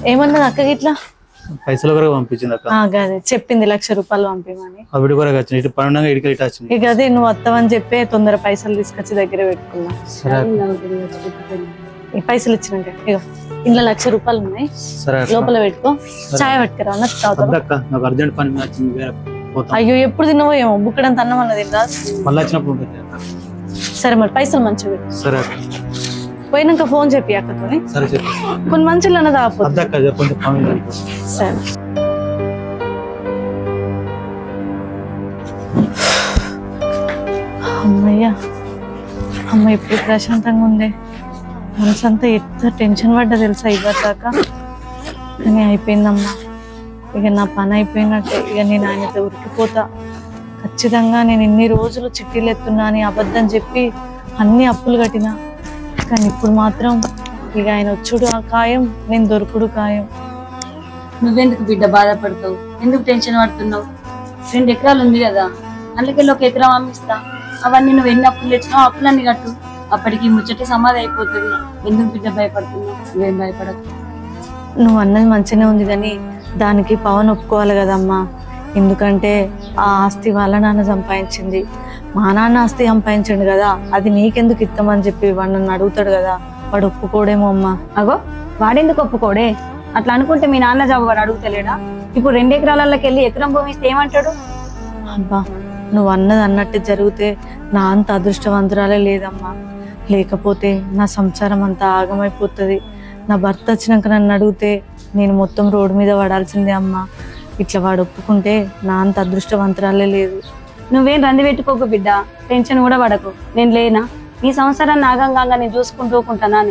ఏమన్నది అక్కకి? ఇట్లా పైసలు కూడా పంపించింది అక్క. అదే చెప్పింది 1,00,000 రూపాయలు పంపిమని. అవి కూడా వచ్చింది, ఇటు పనుండగా ఇటుక ఇటు వచ్చింది. ఇక అదే నువ్వు వస్తావని చెప్పి తొందర పైసలు తీసుకొచ్చి దగ్గర పెట్టుకున్నా. ఈ పైసలు ఇచ్చినాక ఇక ఇంట్లో 1,00,000 రూపాయలు ఉన్నాయి, లోపల పెట్టుకో. చాయ్ పట్టుకురా అన్న తాగుతా. నాకు అర్జెంట్ పని మీద వచ్చింది. అయ్యో ఎప్పుడు తిన్నావో ఏమో, బుక్కడంత అన్నం అన్నది రాదు. మళ్ళీ వచ్చినప్పుడు. సరే మరి పైసలు మంచివి. సరే పోయినాక ఫోన్ చెప్పి అక్కతోని. సరే చెప్పి కొన్ని మంచిలు అన్నది ఆపోతే. సరే అమ్మయ్యా, అమ్మ ఇప్పుడు ప్రశాంతంగా ఉంది. మనసంతా ఎంత టెన్షన్ పడ్డా తెలుసా ఇవ్వదాకా. కానీ అయిపోయిందమ్మా, ఇక నా పని అయిపోయినట్టే. ఇక నేను ఆయనతో ఉరికిపోతా ఖచ్చితంగా. నేను ఇన్ని రోజులు చిట్టీలు ఎత్తున్నా అని అబద్ధం చెప్పి అన్ని అప్పులు కట్టినా. కానీ ఇప్పుడు మాత్రం ఇక ఆయన వచ్చుడు ఖాయం, నేను దొరుకుడు ఖాయం. నువ్వెందుకు బిడ్డ బాధపడతావు? ఎందుకు టెన్షన్ పడుతున్నావు? 2 ఎకరాలు ఉంది కదా, అందుకెళ్ళి 1 ఎకరం అమ్మిస్తా. అవన్నీ నువ్వు ఎన్ని అప్పులు తెచ్చినావు అప్పులన్నీ కట్టు, అప్పటికి ముచ్చటి సమాధి అయిపోతుంది. ఎందుకు బిడ్డ భయపడుతున్నావు? నువ్వేం భయపడకు. నువ్వు అన్నది మంచిగానే ఉంది, కానీ దానికి పవన్ ఒప్పుకోవాలి కదమ్మా. ఎందుకంటే ఆ ఆస్తి వాళ్ళ నాన్న సంపాదించింది, మా నాన్న ఆస్తి సంపాదించండు కదా, అది నీకెందుకు ఇస్తామని చెప్పి వాడు నన్ను అడుగుతాడు కదా. వాడు ఒప్పుకోడేమో అమ్మా. అగో వాడెందుకు ఒప్పుకోడే? అట్లా అనుకుంటే మీ నాన్న జాబు వాడు అడుగుతలేడా? ఇప్పుడు 2 ఎకరాలకి వెళ్ళి ఎకరం భూమి ఇస్తే ఏమంటాడు? అబ్బా నువ్వు అన్నది అన్నట్టు జరిగితే నా అంత అదృష్టవంతురాలే లేదమ్మా. లేకపోతే నా సంసారం అంతా ఆగమైపోతుంది. నా భర్త వచ్చినాక నన్ను అడిగితే నేను మొత్తం రోడ్డు మీద పడాల్సిందే అమ్మా. ఇట్లా వాడు ఒప్పుకుంటే నా అంత అదృష్టవంతురాలే లేదు. నువ్వేం రంది పెట్టుకోకు బిడ్డ, టెన్షన్ కూడా పడకు. నేను లేనా? నీ సంసారాన్ని ఆగంగా నేను చూసుకుంటూకుంటానా?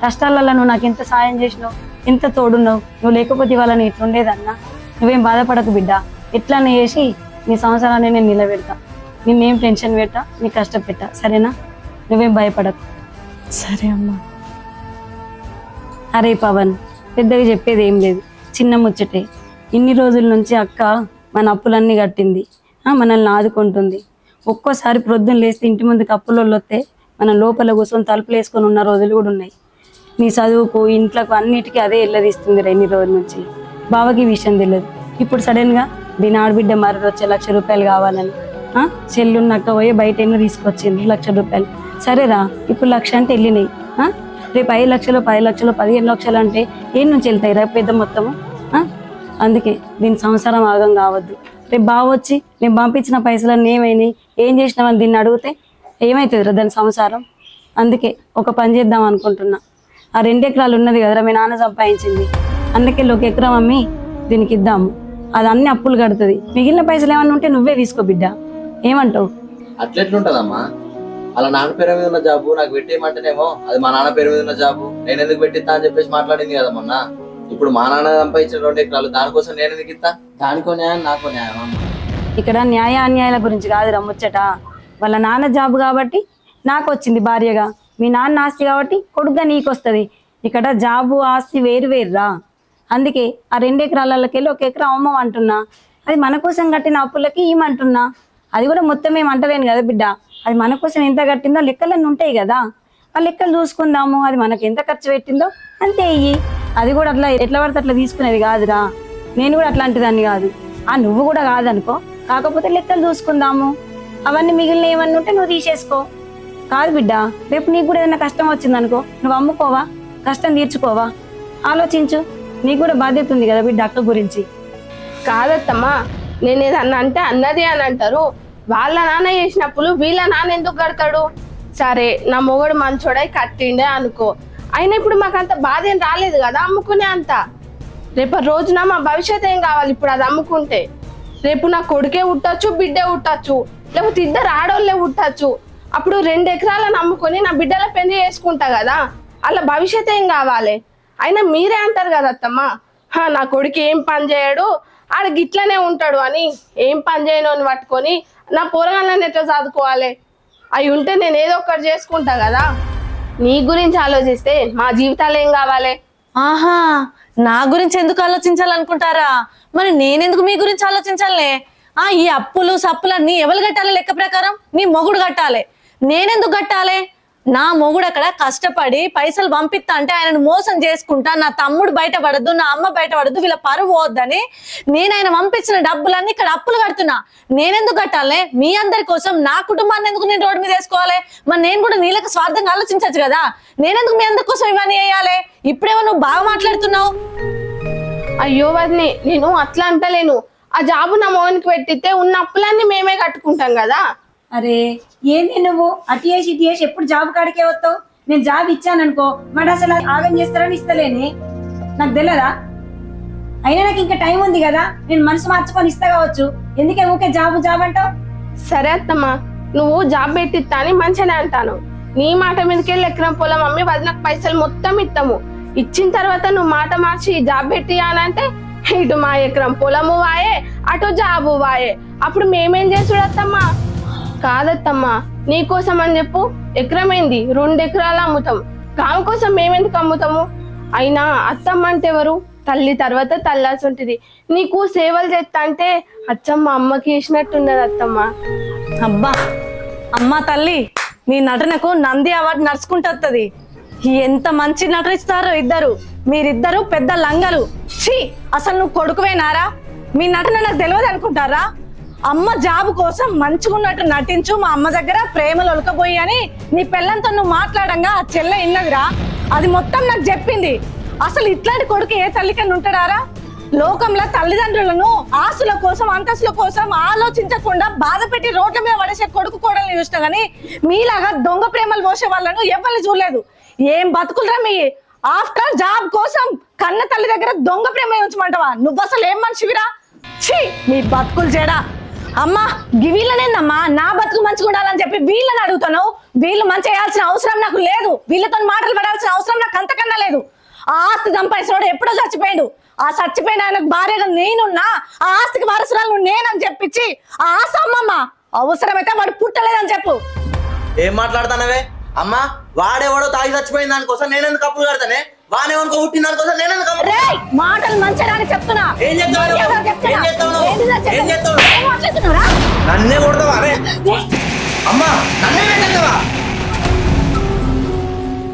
కష్టాలలో నువ్వు నాకు ఎంత సాయం చేసినావు, ఎంత తోడున్నావు. నువ్వు లేకపోతే ఇవాళ నేను ఇట్లుండేదన్నా. నువ్వేం బాధపడకు బిడ్డ, ఎట్లానే చేసి నీ సంసారాన్ని నేను నిలబెడతా. నిన్నేం టెన్షన్ పెట్టా, నీ కష్టపెట్టా సరేనా? నువ్వేం భయపడకు. సరే అమ్మా. అరే పవన్, పెద్దగా చెప్పేది ఏం లేదు, చిన్న ముచ్చటే. ఇన్ని రోజుల నుంచి అక్క మన అప్పులన్నీ కట్టింది, మనల్ని ఆదుకుంటుంది. ఒక్కోసారి ప్రొద్దున లేస్తే ఇంటి ముందుకు అప్పులలో వస్తే మనం లోపల కూర్చొని తలుపులు వేసుకొని ఉన్న రోజులు కూడా ఉన్నాయి. నీ చదువుకు ఇంట్లోకి అన్నిటికీ అదే ఎల్లదిస్తుంది. 2 రోజుల నుంచి బావకి ఈ విషయం తెలియదు. ఇప్పుడు సడన్గా దీని ఆడబిడ్డ మరి వచ్చే 1,00,000 రూపాయలు కావాలని చెల్లున్నక్క పోయి బయట ఏమో తీసుకొచ్చింది 1,00,000 రూపాయలు. సరేరా, ఇప్పుడు 1,00,000 అంటే వెళ్ళినాయి. రేపు 5 లక్షలు 10 లక్షలు 15 లక్షలు అంటే ఏం నుంచి వెళ్తాయి రేపు పెద్ద మొత్తము? అందుకే దీని సంసారం ఆగం కావద్దు. రేపు బావ వచ్చి నేను పంపించిన పైసలన్నీ ఏమైనాయి, ఏం చేసినామని దీన్ని అడిగితే ఏమవుతుంది రా దాని సంసారం? అందుకే ఒక పని చేద్దాం అనుకుంటున్నా. ఆ 2 ఎకరాలు ఉన్నది కదరా మీ నాన్న సంపాదించింది, అందుకెళ్ళి 1 ఎకరం అమ్మి దీనికి ఇద్దాము, అది అన్ని అప్పులు కడుతుంది. మిగిలిన పైసలు ఏమన్నా ఉంటే నువ్వే తీసుకో బిడ్డ, ఏమంటావు? అట్లెట్లుంటదమ్మా? అలా నాన్న పేరు మీద ఉన్న జాబు నాకు పెట్టేయమంటేనేమో అది మా నాన్న పేరు మీద ఉన్న జాబు, నేను ఎందుకు పెట్టిస్తా అని చెప్పేసి మాట్లాడింది కదా మొన్న. ఇప్పుడు మా నాన్న సంపాదించిన 2 ఎకరాలు, దానికోసం నేను ఎందుకు ఇస్తా? దానికో న్యాయం నాకో న్యాయం అమ్మ. ఇక్కడ న్యాయ అన్యాయాల గురించి కాదురా ముచ్చట. వాళ్ళ నాన్న జాబు కాబట్టి నాకు వచ్చింది భార్యగా, మీ నాన్న ఆస్తి కాబట్టి కొడుకుగా నీకు వస్తుంది. ఇక్కడ జాబు ఆస్తి వేరు వేరురా. అందుకే ఆ 2 ఎకరాలకెళ్ళి 1 ఎకరం అమ్మమంటున్నా. అది మన కోసం కట్టిన అప్పులకి ఏమంటున్నా. అది కూడా మొత్తం ఏమంటలేను కదా బిడ్డ, అది మన కోసం ఎంత కట్టిందో లెక్కలన్నీ ఉంటాయి కదా, ఆ లెక్కలు చూసుకుందాము. అది మనకు ఎంత ఖర్చు పెట్టిందో అంతే ఇయ్యి. అది కూడా అట్లా ఎట్లా పడితే అట్లా తీసుకునేది కాదురా. నేను కూడా అట్లాంటిదాన్ని కాదు, నువ్వు కూడా కాదనుకో. కాకపోతే లెక్కలు చూసుకుందాము. అవన్నీ మిగిలిన ఏమన్నా ఉంటే నువ్వు తీసేసుకో. కాదు బిడ్డ, రేపు నీకు కూడా ఏదైనా కష్టం వచ్చిందనుకో, నువ్వు అమ్ముకోవా? కష్టం తీర్చుకోవా? ఆలోచించు, నీకు కూడా బాధ్యత ఉంది కదా బిడ్డ అక్క గురించి. కాదత్తమ్మా, నేను ఏదన్నా అంటే అన్నది అని అంటారు. వాళ్ళ నాన్న చేసినప్పుడు వీళ్ళ నాన్న ఎందుకు కడతాడు? సరే నా మొగుడు మంచోడై కట్టిండే అనుకో, అయినా ఇప్పుడు మాకంత బాధ ఏం రాలేదు కదా అమ్ముకునే అంత. రేపు రోజున మా భవిష్యత్ ఏం కావాలి ఇప్పుడు అది అమ్ముకుంటే? రేపు నా కొడుకే ఉట్టచ్చు, బిడ్డే ఉట్టచ్చు, లేకపోతే 2 ఆడోళ్ళే ఉట్టచ్చు. అప్పుడు 2 ఎకరాలను అమ్ముకొని నా బిడ్డల పెళ్లి చేసుకుంటా కదా, అలా భవిష్యత్ ఏం కావాలి? అయినా మీరే అంటారు కదా అత్తమ్మా, నా కొడుకు ఏం పని చేయడు, ఆడ గిట్లనే ఉంటాడు అని. ఏం పని చేయను అని పట్టుకొని నా పోరగాళ్ళని ఎట్లా చదువుకోవాలి? అవి ఉంటే నేను ఏదో ఒకటి చేసుకుంటా కదా. నీ గురించి ఆలోచిస్తే మా జీవితాలు ఏం కావాలి? ఆహా, నా గురించి ఎందుకు ఆలోచించాలనుకుంటారా? మరి నేనెందుకు మీ గురించి ఆలోచించాలే? ఈ అప్పులు సప్పులన్నీ ఎవరు కట్టాలి? లెక్క ప్రకారం నీ మొగుడు కట్టాలి. నేనెందుకు కట్టాలి? నా మొగుడు అక్కడ కష్టపడి పైసలు పంపిస్తా అంటే ఆయనను మోసం చేసుకుంటా, నా తమ్ముడు బయటపడద్దు, నా అమ్మ బయటపడద్దు, వీళ్ళ పరువు పోవద్దని నేను ఆయన పంపించిన డబ్బులన్నీ ఇక్కడ అప్పులు కడుతున్నా. నేనెందుకు కట్టాలి? మీ అందరి కోసం, నా కుటుంబాన్ని ఎందుకు నేను రోడ్డు మీద వేసుకోవాలి? మరి నేను కూడా నీళ్ళకి స్వార్థంగా ఆలోచించచ్చు కదా. నేనెందుకు మీ అందరి కోసం ఇవన్నీ వేయాలి? ఇప్పుడేమో నువ్వు బాగా మాట్లాడుతున్నావు. అయ్యో వదిని, నేను అట్లా అంటలేను. ఆ జాబు నా మోహన్కి పెట్టితే ఉన్న అప్పులన్నీ మేమే కట్టుకుంటాం కదా. అరే ఏంది నువ్వు అటు చేసి ఇటు చేసి ఎప్పుడు జాబ్ కాడికే వస్తావు? నేను జాబ్ ఇచ్చాననుకో, మరి అసలు ఆగం చేస్తారని ఇస్తలేని, నాకు తెలియదా? అయినా నాకు ఇంకా టైం ఉంది కదా, నేను మనసు మార్చుకొని ఇస్తా కావచ్చు. ఎందుకే ఊకే జాబ్ జాబ్ అంటావు? సరే అత్తమ్మా, నువ్వు జాబ్ పెట్టిస్తా అని మంచిగానే అంటాను. నీ మాట మీదకెళ్ళి ఎకరం పొలం అమ్మి వదినకు పైసలు మొత్తం ఇస్తాము. ఇచ్చిన తర్వాత నువ్వు మాట మార్చి జాబ్ పెట్టి అనంటే ఇటు మా ఎకరం పొలము వాయే, అటు జాబు వాయే. అప్పుడు మేమేం చేసుడత్తమ్మా? కాదత్తమ్మా, నీకోసం అని చెప్పు ఎకరం ఏంది 2 ఎకరాలు అమ్ముతాం. కామె కోసం మేమెందుకు అమ్ముతాము? అయినా అత్తమ్మ అంటే ఎవరు? తల్లి తర్వాత తల్లాసి ఉంటుంది. నీకు సేవలు చేస్తా అంటే అచ్చమ్మ అమ్మకి వేసినట్టున్నది అత్తమ్మ. అబ్బా అమ్మ తల్లి, మీ నటనకు నంది అవార్డు నడుచుకుంటుంది. ఎంత మంచి నటిస్తారో ఇద్దరు, మీరిద్దరు పెద్ద లంగలు. ఛీ, అసలు నువ్వు కొడుకువేనారా? మీ నటన నాకు తెలియదు అనుకుంటారా? అమ్మ జాబు కోసం మంచిగా ఉన్నట్టు నటించు, మా అమ్మ దగ్గర ప్రేమలు ఒలకపోయి అని నీ పిల్లంతో నువ్వు మాట్లాడంగా ఆ చెల్లె ఇన్నదిరా. అది మొత్తం నాకు చెప్పింది. అసలు ఇట్లాంటి కొడుకు ఏ తల్లికన్నా ఉంటాడారా? లోకంలో తల్లిదండ్రులను ఆస్తుల కోసం అంతస్తుల కోసం ఆలోచించకుండా బాధ పెట్టి రోడ్ల మీద పడేసే కొడుకు కోడల్ని చూసినా గానీ మీలాగా దొంగ ప్రేమలు పోసే వాళ్ళను ఎవరిని చూడలేదు. ఏం బతుకులరా మీ? ఆఫ్టర్ జాబ్ కోసం కన్న తల్లి దగ్గర దొంగ ప్రేమ ఉంచమంటావా? నువ్వు అసలు ఏం మనిషివిరా? ఛీ, మీ బతుకులు చేడా. అమ్మా వీళ్ళనేందమ్మా నా బతుకు మంచిగా ఉండాలని చెప్పి వీళ్ళని అడుగుతాను. వీళ్ళు మంచి చేయాల్సిన అవసరం నాకు లేదు, వీళ్ళతో మాటలు పడాల్సిన అవసరం నాకు అంతకన్నా లేదు. ఆ ఆస్తి సంపాదించినోడు ఎప్పుడో చచ్చిపోయాడు. ఆ చచ్చిపోయిన ఆయనకు భార్యగా నేనున్నా, ఆ ఆస్తికి వారసురాలు నేనని చెప్పించి ఆ ఆస్తి అమ్మమ్మ అవసరమైతే వాడు పుట్టలేదని చెప్పు. ఏం మాట్లాడతానవే అమ్మా? వాడేవాడో తాగి చచ్చిపోయిన దానికోసం నేనెందుకు అప్పులు కడతానే? వానేమనుకో పుట్టిన దానికోసం నేనెందుకు మాటలు మంచిగా చెప్తున్నా. నన్నే కొడతావా? అమ్మా నన్నే పెట్టావా?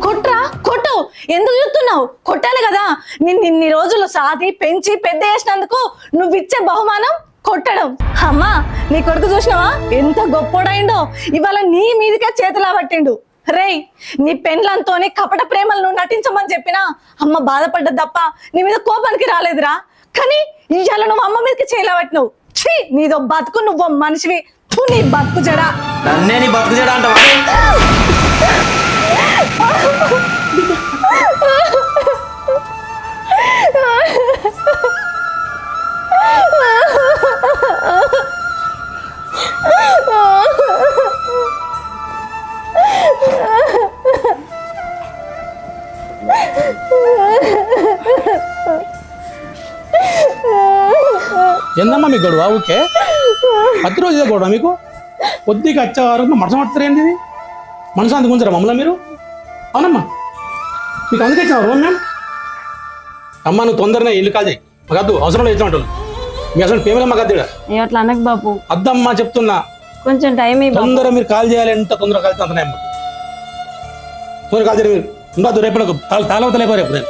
కొట్రా కొట్టు, ఎందుకు చూస్తున్నావు? కొట్టాలి కదా. నిన్ను ఇన్ని రోజులు సాది పెంచి పెద్ద చేసినందుకు నువ్వు ఇచ్చే బహుమానం కొట్టడం. అమ్మా నీ కొడుకు చూసినావా ఎంత గొప్పోడైండో? ఇవాళ నీ మీదకే చేతులా పట్టిండు. రేయ్, నీ పెండ్లంతోనే కపట ప్రేమలు నువ్వు నటించమని చెప్పినా అమ్మ బాధపడ్డది తప్ప నీ మీద కోపానికి రాలేదురా. కానీ ఇవాళ నువ్వు అమ్మ మీదకి చేయలేవట్టినావు. ఛీ, నీదో బతుకు, నువ్వు మనిషివి. నీ బతుకు జడా. నన్నే నీ బతుకు జడా అంటావా? ఏందమ్మా మీకు గొడవ? ఓకే, ప్రతిరోజు ఇదే గొడవ మీకు? కొద్దిగా వచ్చేవారు మనసు పడతారు ఏంది? మనసు అందుకు ఉంచారా మమ్మల్ని మీరు? అవునమ్మా, మీకు అందుకే ఇచ్చినారు మ్యామ్. అమ్మ నువ్వు తొందరనే ఇల్లు కాల్ చేయి, మాకు వద్దు, అవసరం లేదు ఇచ్చినట్టు. మీ అసలు పేమెంట్ మాకు వద్దు. అట్లా అనకు బాబు, అద్దమ్మా చెప్తున్నా, కొంచెం టైం తొందర మీరు కాల్ చేయాలి. ఎంత తొందరగా కాల్ అంతనే అమ్మ, తొందర కాల్ చేయాలి. మీరు ఉండదు, రేపు నాకు తాళవతలేపోయి రేపు. నేను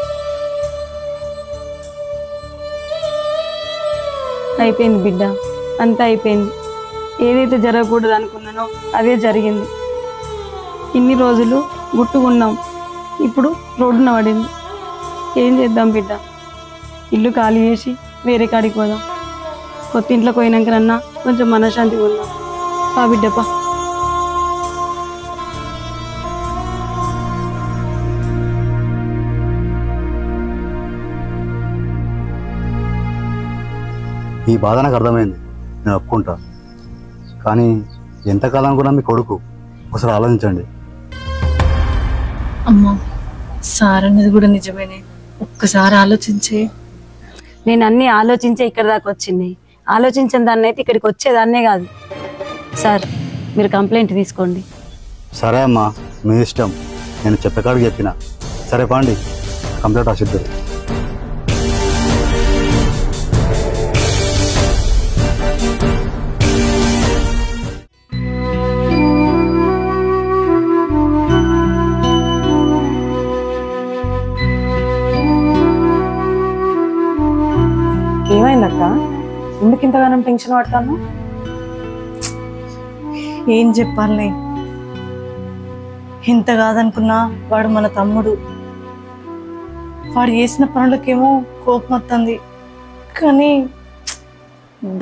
అయిపోయింది బిడ్డ, అంతా అయిపోయింది. ఏదైతే జరగకూడదు అనుకున్నానో అదే జరిగింది. ఇన్ని రోజులు గుట్టుకున్నాం, ఇప్పుడు రోడ్డున పడింది. ఏం చేద్దాం బిడ్డ? ఇల్లు ఖాళీ చేసి వేరే కాడికి పోదాం. కొత్త ఇంట్లోకి పోయినాకనన్నా కొంచెం మనశ్శాంతిగా ఉందాం. పా బిడ్డపా. ఈ బాధ నాకు అర్థమైంది, నేను ఒప్పుకుంటా. కానీ ఎంతకాలం కూడా మీ కొడుకు ఒకసారి ఆలోచించండి. అమ్మా, సార్ అన్నది కూడా నిజమేనే, ఒక్కసారి ఆలోచించే. నేను అన్ని ఆలోచించే ఇక్కడ దాకా వచ్చింది. ఆలోచించిన దాన్ని అయితే ఇక్కడికి వచ్చేదాన్నే కాదు. సార్ మీరు కంప్లైంట్ తీసుకోండి. సరే అమ్మా, మీ ఇష్టం. నేను చెప్పేకాడికి చెప్పిన. సరే పాండి, కంప్లైంట్ రాసిద్దారు. ఏమైందక్క? ఎందుకు ఇంతగానం టెన్షన్ పడతాను? ఏం చెప్పాలి, ఇంత కాదనుకున్నా వాడు మన తమ్ముడు. వాడు చేసిన పనులకేమో కోపం వస్తుంది, కానీ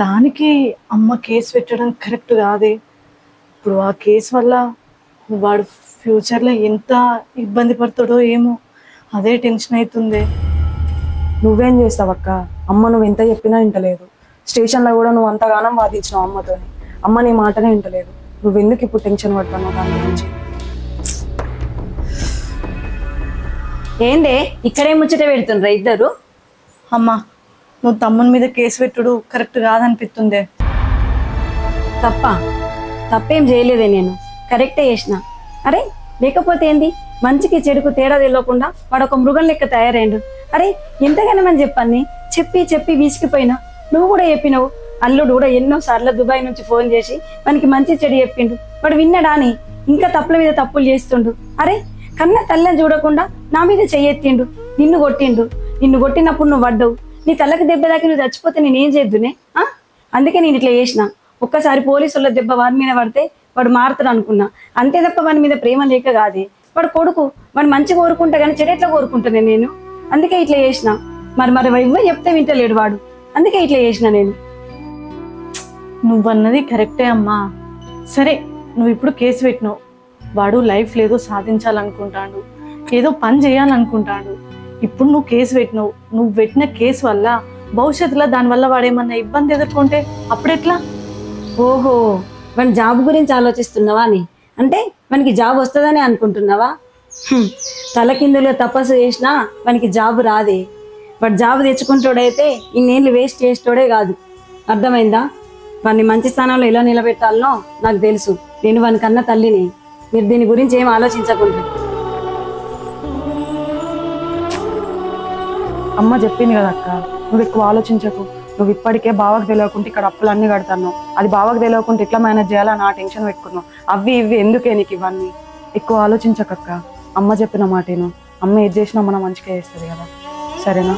దానికి అమ్మ కేసు పెట్టడం కరెక్ట్ కాదే. ఇప్పుడు ఆ కేసు వల్ల వాడు ఫ్యూచర్లో ఎంత ఇబ్బంది పడతాడో ఏమో, అదే టెన్షన్ అవుతుంది. నువ్వేం చేస్తావక్క? అమ్మ నువ్వు ఎంత చెప్పినా వింటలేదు. స్టేషన్లో కూడా నువ్వు అంతగానం వాదించినావు అమ్మతోని. అమ్మ నీ మాటనే వింటలేదు. నువ్వెందుకు ఇప్పుడు టెన్షన్ పడతావు దాని గురించి? ఏందే ఇక్కడే ముచ్చట పెడుతుండ్రా ఇద్దరు? అమ్మా, నువ్వు తమ్ముని మీద కేసు పెట్టుడు కరెక్ట్ కాదనిపిస్తుందే. తప్పేం చేయలేదే, నేను కరెక్టే చేసిన. అరే లేకపోతే ఏంది, మంచికి చెడుకు తేడా తెలియకుండా వాడు ఒక మృగం లెక్క తయారైండు. అరే ఎంతగానో అని చెప్పాన్ని చెప్పి చెప్పి విసిగిపోయినా. నువ్వు కూడా చెప్పినావు. అల్లుడు కూడా ఎన్నో సార్లు దుబాయ్ నుంచి ఫోన్ చేసి మనకి మంచి చెడు చెప్పిండు. వాడు విన్నాడా అని ఇంకా తప్పుల మీద తప్పులు చేస్తుండు. అరే కన్న తల్లని చూడకుండా నా మీద చెయ్యెత్తిండు, నిన్ను కొట్టిండు. నిన్ను కొట్టినప్పుడు నువ్వు పడ్డావు. నీ తల్లకి దెబ్బ దాకి నువ్వు చచ్చిపోతే నేనేం చేద్దునే? అందుకే నేను ఇట్లా చేసిన. ఒక్కసారి పోలీసుల దెబ్బ వాడి మీద పడితే వాడు మారుతాడు అనుకున్నా, అంతే తప్ప వాడి మీద ప్రేమ లేక కాదే. వాడు కొడుకు, వాడు మంచి కోరుకుంటా కానీ చెడు ఎట్లా కోరుకుంటానే నేను? అందుకే ఇట్లా చేసిన. మరి ఇవ్వ చెప్తే వింటలేడు వాడు, అందుకే ఇట్లా చేసిన నేను. నువ్వన్నది కరెక్టే అమ్మా. సరే నువ్వు ఇప్పుడు కేసు పెట్టినావు. వాడు లైఫ్ లేదో సాధించాలనుకుంటాడు, ఏదో పని చేయాలనుకుంటాడు. ఇప్పుడు నువ్వు కేసు పెట్టినావు. నువ్వు పెట్టిన కేసు వల్ల భవిష్యత్తులో దానివల్ల వాడేమన్నా ఇబ్బంది ఎదుర్కొంటే అప్పుడెట్లా? ఓహో, వాడి జాబ్ గురించి ఆలోచిస్తున్నావా అని? అంటే మనకి జాబ్ వస్తుందని అనుకుంటున్నావా? తలకిందులో తపస్సు చేసినా మనకి జాబ్ రాదే. వాడు జాబ్ తెచ్చుకుంటాడైతే ఇన్నేళ్ళు వేస్ట్ చేసేటోడే కాదు. అర్థమైందా? వాడిని మంచి స్థానంలో ఎలా నిలబెట్టాలనో నాకు తెలుసు. నేను వాని కన్నా తల్లిని. మీరు దీని గురించి ఏం ఆలోచించకుండా. అమ్మ చెప్పింది కదా అక్క, నువ్వు ఎక్కువ ఆలోచించకు. నువ్వు ఇప్పటికే బావకు తెలియకుంటే ఇక్కడ అప్పులన్నీ కడతాను. అది బావకు తెలియకుంటే ఎట్లా మేనేజ్ చేయాలని ఆ టెన్షన్ పెట్టుకున్నావు. అవి ఇవి ఎందుకే నీకు ఇవన్నీ? ఎక్కువ ఆలోచించకక్క. అమ్మ చెప్పిన మాటేను. అమ్మ ఏది చేసినా మన మంచిగా చేస్తుంది కదా, సరేనా?